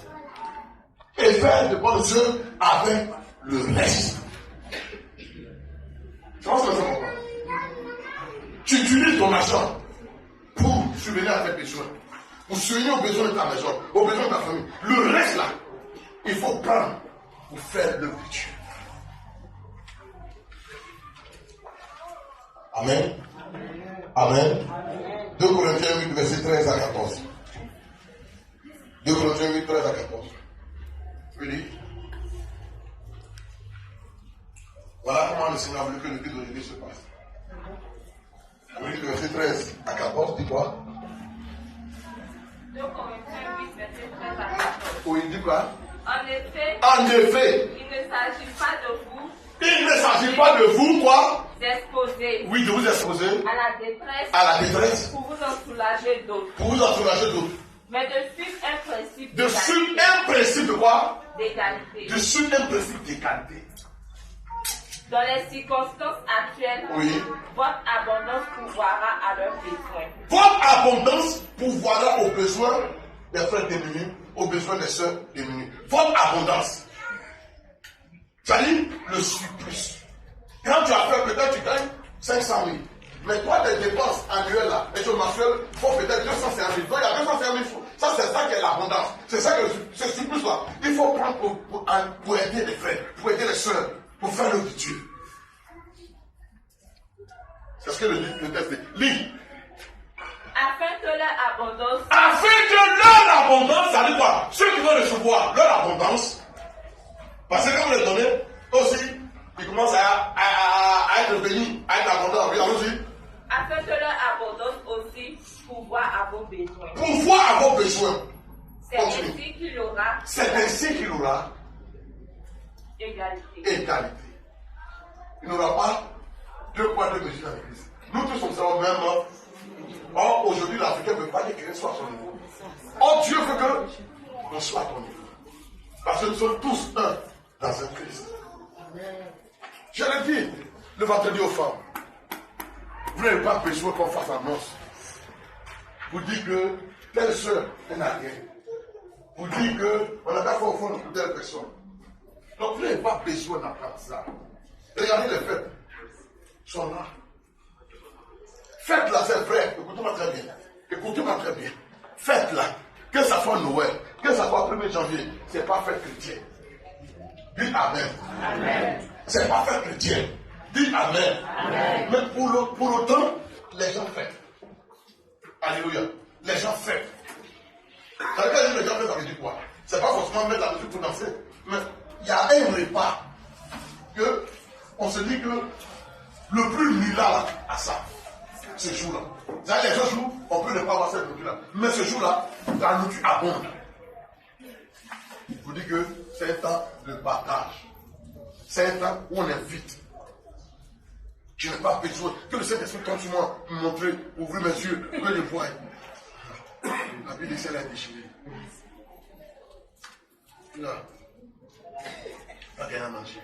Et faire de bonnes œuvres avec le reste. Tu vois ce que je comprends? Tu utilises ton argent pour subvenir à tes besoins, pour subvenir aux besoins de ta maison, aux besoins de ta famille. Le reste là, il faut prendre pour faire l'œuvre de Dieu. Amen. Amen. 2 Corinthiens 8, verset 13 à 14. 2 Corinthiens 8, 13 à 14. Je dis, voilà comment le Seigneur a voulu que le culte d'aujourd'hui se passe. Oui, verset 13 à 14, dis quoi? 2 Corinthiens 8, verset 13 à 14. Oui, il dit quoi? En effet, il ne s'agit pas de vous. Il ne s'agit pas de vous, quoi? D'exposer. Oui, de vous exposer À la détresse. pour vous en soulager d'autres. Pour vous encourager d'autres. Mais de suivre un principe De suivre un principe de quoi? d'égalité. De suivre un principe d'égalité. Dans les circonstances actuelles, Oui. votre abondance pourvoira à leurs besoins. Votre abondance pourvoira aux besoins des frères démunis, aux besoins des sœurs démunies. Votre abondance. C'est-à-dire le surplus. Quand tu as fait, peut-être tu gagnes 500 000. Mais toi, tes dépenses annuelles là, et sur mensuelles, font peut-être 250 000. Donc il y a 250 000 francs. Ça, c'est ça qui est l'abondance. C'est ça que ce surplus là. Il faut prendre pour aider les frères, pour aider les sœurs, pour faire l'œuvre de Dieu. C'est ce que le texte dit. Lis. Afin que leur abondance. Afin que leur abondance, ça dit quoi? Ceux qui vont recevoir leur abondance, parce que quand vous les donnez, aussi, ils commencent à être bénis, à être abondants. Oui, allons-y. Afin que leur abondance aussi pourvoie à vos besoins. pourvoir à vos besoins. C'est ainsi qu'il aura C'est ainsi qu'il aura égalité. Il n'aura pas deux poids, deux mesures à l'église. Nous tous, on sait même. Or, aujourd'hui, l'Africain ne veut pas que quelqu'un soit à son niveau. Or, Dieu veut qu'on soit à ton niveau. Parce que nous sommes tous un dans un Christ. Je l'ai dit le vendredi aux femmes. Vous n'avez pas besoin qu'on fasse annonce. Vous dites que telle soeur, elle n'a rien. Vous dites qu'on n'a pas fait au fond de telle personne. Donc vous n'avez pas besoin d'apprendre ça. Regardez les fêtes. Ils sont là. Faites-la, c'est vrai. Écoutez-moi très bien. Écoutez-moi très bien. Faites-la. Que ça soit Noël, que ça soit 1er janvier, c'est pas fête chrétienne. Dites Amen. Amen. C'est pas fête chrétienne. Dites Amen. Amen. Mais pour autant, les gens fêtent. Alléluia. Les gens fêtent. Ça veut dire que les gens fêtent, ça veut dire quoi? C'est pas forcément mettre la musique pour danser. Mais il y a un repas que on se dit que le plus nul à ça. Ce jour-là. Les autres jours, on peut ne pas avoir cette nourriture-là. Mais ce jour-là, la nourriture abonde. Je vous dis que c'est un temps de partage. C'est un temps où on invite. Je n'ai pas besoin que le Saint-Esprit continue à me montrer, ouvrir mes yeux, que je vois. La Bible dit qu'elle est déchirée. Là. Pas rien à manger.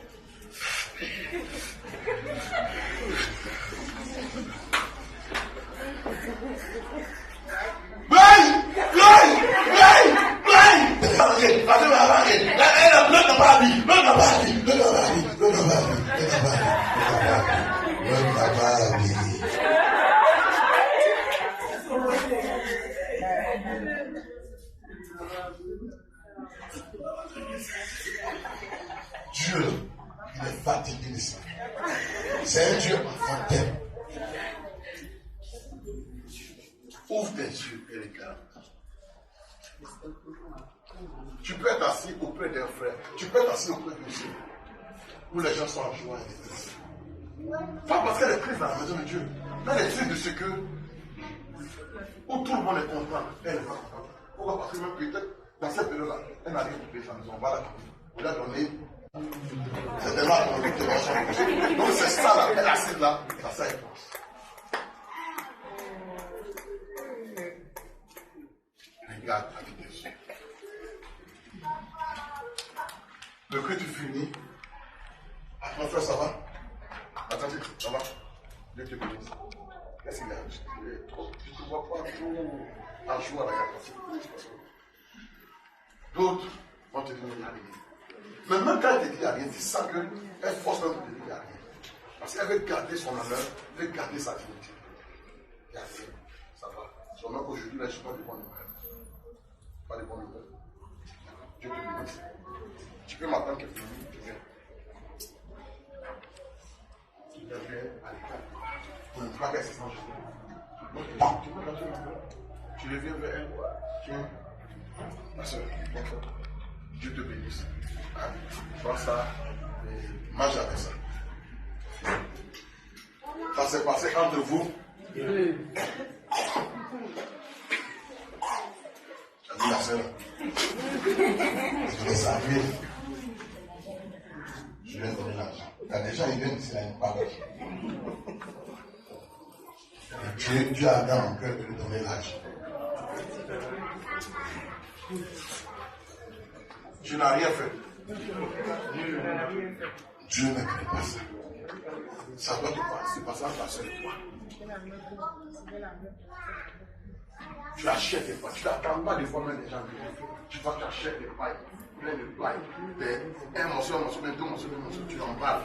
Dieu, il est fatigué de ça. C'est un Dieu enfantin. Ouvre tes yeux et regarde. Tu peux être assis auprès d'un frère. Tu peux être assis auprès de Dieu. Où les gens sont en joie et détresse. Pas parce qu'elle est prise dans la maison de Dieu. Mais elle est triste de ce que. Où tout le monde est content. Elle est pas contente. Pourquoi? Parce que même peut-être dans cette période-là, elle n'a rien de payer sa maison. On va la trouver. On l'a donné. C'est tellement qu'on donc c'est ça là. Elle est assise là. Ça elle pense. Regarde avec tes yeux. Le que tu finis. Attends, frère, ça va? Attendez, ça va? Dieu te bénisse. Qu'est-ce qu'il y a? Tu ne te vois pas trop en joie là, d'autres vont te dire qu'il n'y a rien. Mais même quand elle te dit qu'il n'y a rien, tu sens qu'elle force même de te dire qu'il n'y a rien. Parce qu'elle veut garder son honneur, elle veut garder sa dignité. Il n'y a rien. Ça va. Seulement qu'aujourd'hui, là, je ne suis pas de bonnes nouvelles. Pas de bonnes nouvelles. Dieu te bénisse. Tu peux m'attendre que tu viens. Tu viens à l'écart. Pour ne pas qu'elle se sente gênée. Tu peux quand tu reviens vers elle. Tu viens. Ma soeur, Dieu te bénisse. Prends ça et mange avec ça. Ça s'est passé entre vous. Ça dit la soeur. Je vais saluer. Je vais donner l'argent. Il y a des gens qui viennent ici, là, ils ne parlent pas. Dieu a dans mon cœur de lui donner l'argent. Tu n'as rien fait. Dieu ne crée pas ça. Ça doit te passer. Parce que ça passe de toi. Tu achètes des pailles. Tu n'attends pas des fois même des gens. Tu vas t'acheter des pailles. Plein de pailles. Un morceau, deux morceaux. Tu emballes.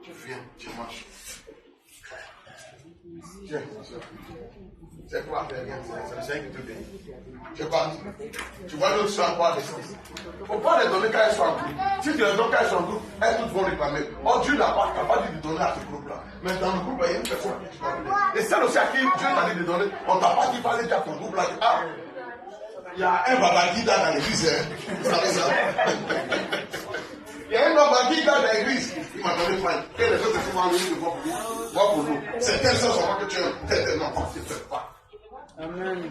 Tu viens, tu manges. Tiens, c'est quoi faire rien? C'est le Seigneur qui te bénit. Je parle. Tu vois l'autre soir quoi des choses. Il ne faut pas les donner quand elles sont en groupe. Si tu les donnes quand elles sont en groupe, elles toutes vont réclamer. Oh, Dieu n'a pas dit de donner à ce groupe-là. Mais dans le groupe, il y a une personne qui tu dois donner. Et celle aussi à qui Dieu t'a dit de donner, on ne t'a pas dit parler à ton groupe-là. Ah, il y a un babagui dans l'église. Vous savez ça? Il y a un babagui dans l'église. Il m'a donné faille. Et les autres sont venus de voir pour nous. C'est telle chose que tu as. Non, tu ne fais pas. Amen.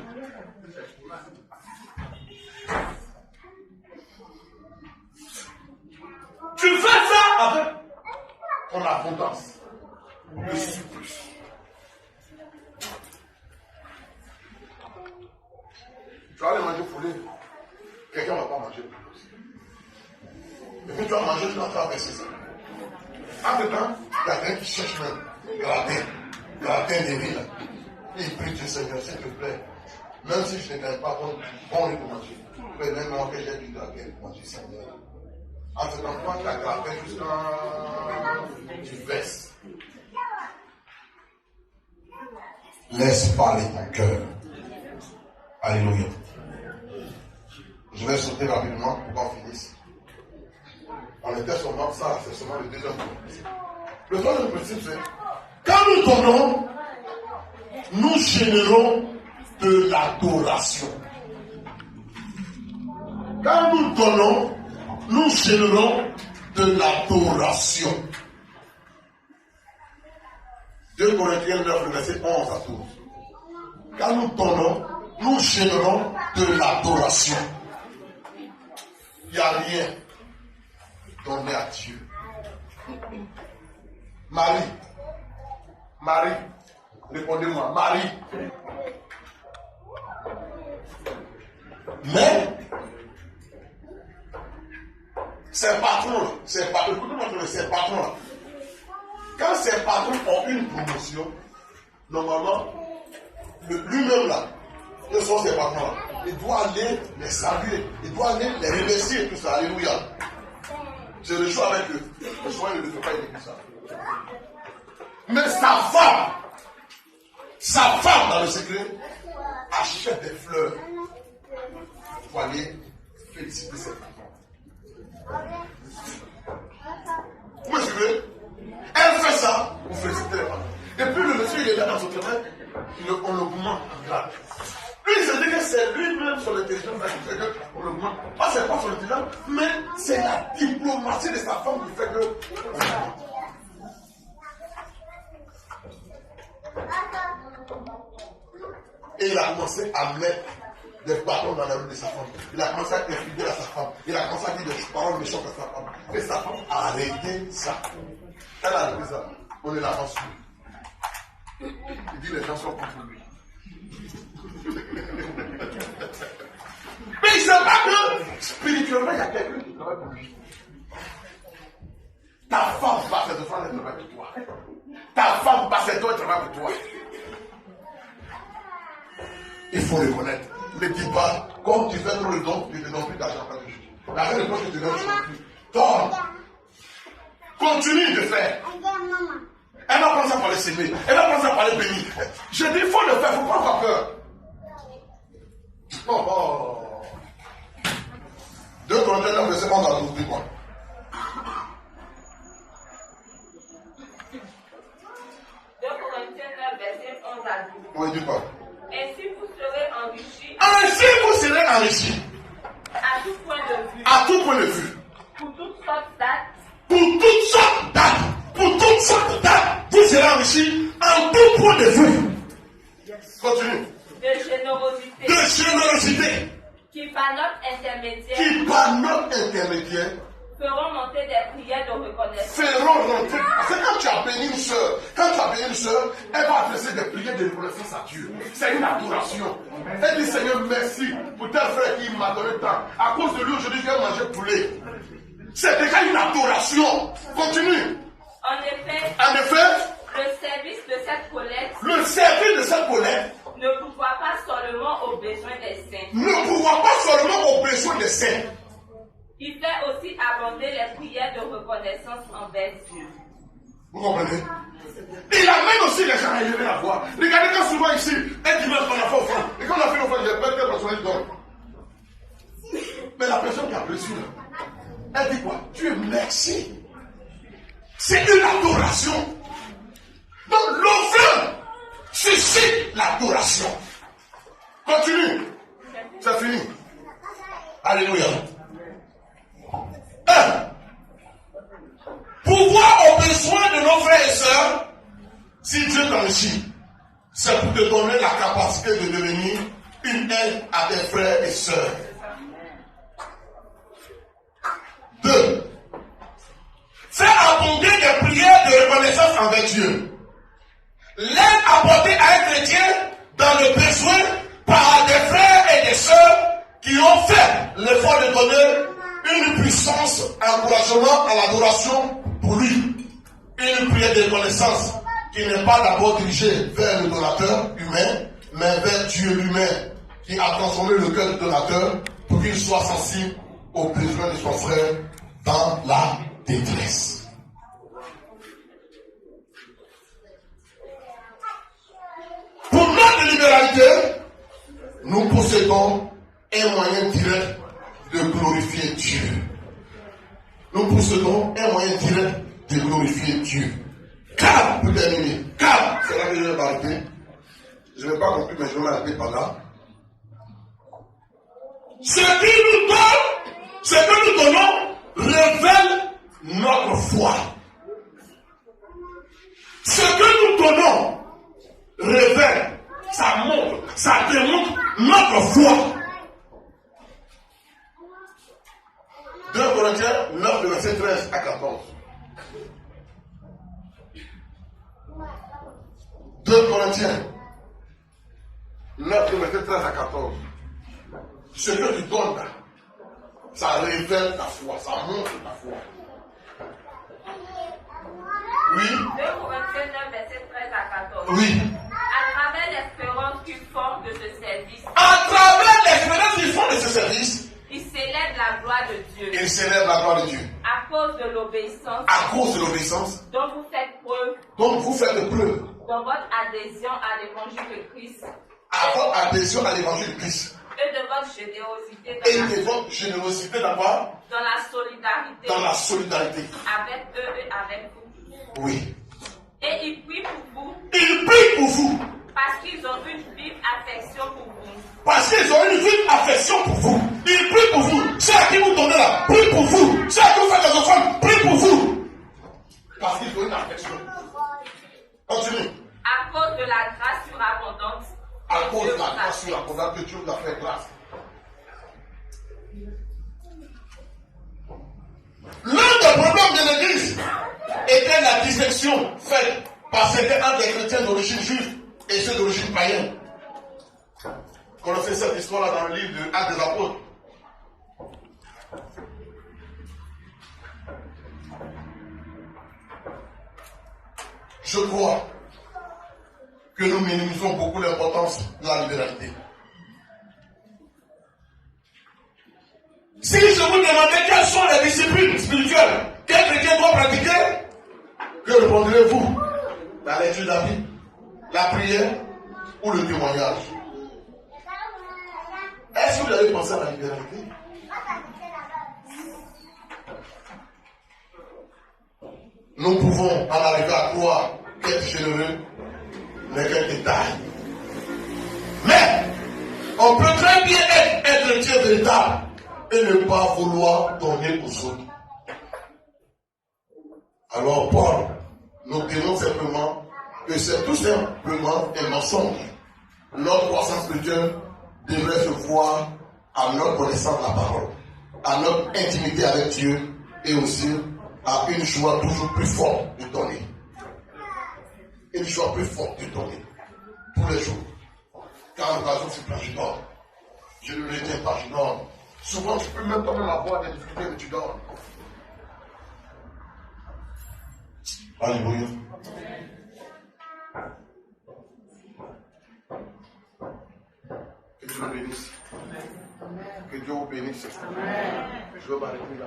Tu fais ça avec ton abondance. Le surplus. Tu vas aller manger poulet. Quelqu'un ne va pas manger poulet aussi. Et puis tu vas manger, tu vas traverser ça. Entre-temps, il y a quelqu'un qui cherche même gratin des villes. Il prie Dieu Seigneur, s'il te plaît. Même si je ne gagne pas, bon, il faut manger. Mais même moi que j'ai du gratin pour manger Seigneur. Entre-temps, toi, tu as gratin jusqu'à tu baisses. Laisse parler ton cœur. Alléluia. Je vais sauter rapidement pour qu'on finisse. On était seulement ça, c'est seulement le deuxième principe. Le troisième principe, c'est quand nous donnons, nous générons de l'adoration. Quand nous donnons, nous générons de l'adoration. 2 Corinthiens 9, le verset 11 à 12. Quand nous donnons, nous générons de l'adoration. Il n'y a rien donné à Dieu. Marie, répondez-moi, Marie. Mais, ces patrons, ces patrons, quand ces patrons ont une promotion, normalement, lui-même là, ce sont ces patrons là, il doit aller les saluer, il doit aller les remercier et tout ça, alléluia. Je rejoue avec eux, le soir il ne fait pas aimer ça. Mais sa femme dans le secret, achète des fleurs pour aller féliciter ses patrons. Vous me suivez? Elle fait ça pour féliciter les patrons. Et puis le monsieur il est là dans son travail, on l'augmente en grade. Lui il se dit que c'est lui-même son intelligence qu'on l'augmente. Pas c'est pas son intelligence, mais c'est la diplomatie de sa femme qui fait que on l'augmente. Et il a commencé à mettre des bâtons dans la rue de sa femme. Il a commencé à infliger à sa femme. Il a commencé à dire des paroles méchantes à sa femme. Et sa femme a arrêté ça. Elle a arrêté ça. On est là ensuite. Il dit les gens sont contre lui. Mais il ne sait pas que spirituellement il y a quelqu'un qui travaille pour lui. Ta femme passe cette femme, elle travaille pour toi. Ta femme passe cette toi, elle travaille pour toi. Il faut le connaître. Ne dis pas, comme tu fais trop le don, je ne te donne plus d'argent. L'argent de poche que je te donne, je ne te donne plus. Donne. Continue de faire. Elle va penser à parler s'aimer. Elle va penser à parler béni. Je dis, il faut le faire, il ne faut pas avoir peur. Oh. 2 Corinthiens 9, verset 11 à 12, dis-moi. Oui, dis-moi. Ainsi vous serez enrichis. Ainsi vous serez enrichis. À tout point de vue. À tout point de vue. Pour toutes sortes d'actes. Pour toutes sortes d'actes. Pour toutes sortes d'actes. Vous serez enrichis en tout point de vue. Continue. De générosité. De générosité. Qui par notre intermédiaire. Qui par notre intermédiaire. Feront monter des prières de reconnaissance. Feront monter. C'est quand tu as béni une soeur. Quand tu as béni une soeur, elle va adresser des prières de reconnaissance à Dieu. C'est une adoration. Elle dit Seigneur, merci pour tel frère qui m'a donné tant. À cause de lui, aujourd'hui, je vais manger poulet. C'est déjà une adoration. Continue. En effet, le service de cette collecte ne pourvoit pas seulement aux besoins des saints. Il fait aussi abonder les prières de reconnaissance envers Dieu. Vous comprenez? Il amène aussi les gens à élever la voix. Regardez quand souvent ici, un dimanche on a fait offrande. Et quand on a fait l'offrande, j'ai peur que personne donne. Mais la personne qui a reçu, elle dit quoi? Dieu merci. C'est une adoration. Donc l'offrande suscite l'adoration. Continue. C'est fini. Alléluia. Pouvoir aux besoins de nos frères et sœurs, si Dieu t'enrichit, c'est pour te donner la capacité de devenir une aide à tes frères et sœurs. 2. Fais abonder des prières de reconnaissance envers Dieu. L'aide apportée à un chrétien dans le besoin par des frères et des sœurs qui ont fait l'effort de donner une puissance, encouragement à l'adoration pour lui. Une prière de reconnaissance qui n'est pas d'abord dirigée vers le donateur humain, mais vers Dieu lui-même, qui a transformé le cœur du donateur pour qu'il soit sensible aux besoins de son frère dans la détresse. Pour notre libéralité, nous possédons un moyen direct de glorifier Dieu. Nous possédons un moyen direct de glorifier Dieu. Car, pour terminer, car, c'est là que je vais m'arrêter. Je ne vais pas conclure, mais je vais m'arrêter par là. Ce que nous donnons révèle notre foi. Ce que nous donnons révèle, ça montre, ça démontre notre foi. 2 Corinthiens 9, verset 13 à 14. 2 Corinthiens 9, verset 13 à 14. Ce que tu donnes là, ça révèle ta foi, ça montre ta foi. Oui. 2 Corinthiens 9, verset 13 à 14. Oui. À travers l'espérance qu'ils font de ce service, À travers l'espérance qu'ils font de ce service, ils célèbrent la gloire de Dieu. ils célèbrent la gloire de Dieu. À cause de l'obéissance À cause de l'obéissance dont vous faites preuve dont vous faites preuve dans votre adhésion à l'évangile de Christ à votre adhésion à l'évangile de Christ et de votre générosité et de votre générosité d'avoir dans la solidarité dans la solidarité. avec eux et avec vous. Oui. Et ils prient pour vous Ils prient pour vous parce qu'ils ont une vive affection pour vous. parce qu'ils ont une vive affection pour vous. Ils prient pour vous. Ceux à qui vous donnez là, prient pour vous. Ceux à qui vous faites des offrandes, prient pour vous. Parce qu'ils ont une affection. Continue. À cause de la grâce surabondante À que cause Dieu de la vous a grâce faite. surabondante que Dieu vous a fait grâce. L'un des problèmes de l'Église était la distinction faite par certains entre les chrétiens d'origine juive et ceux d'origine païenne. Connaissez cette histoire-là dans le livre de Actes des Apôtres. Je crois que nous minimisons beaucoup l'importance de la libéralité. Si je vous demandais quelles sont les disciplines spirituelles qu'un chrétien doit pratiquer, que répondrez-vous? La lecture de la Bible, la prière ou le témoignage? Est-ce que vous avez pensé à la libéralité? Nous pouvons en arriver à croire qu'être généreux n'est qu'un détail. Mais on peut très bien être un chrétien véritable et ne pas vouloir donner aux autres. Alors Paul nous dénonce simplement que c'est tout simplement un mensonge. Notre croissance spirituelle devrait se voir à notre connaissance de la parole, à notre intimité avec Dieu et aussi à une joie toujours plus forte de donner. Une joie plus forte de donner. Tous les jours. Quand l'occasion se place, je donne. Je ne le retiens pas, je donne. Souvent, tu peux même toi-même avoir des difficultés, mais tu donnes. Alléluia. Que Dieu vous bénisse. Que Dieu vous bénisse. Je vais m'arrêter là.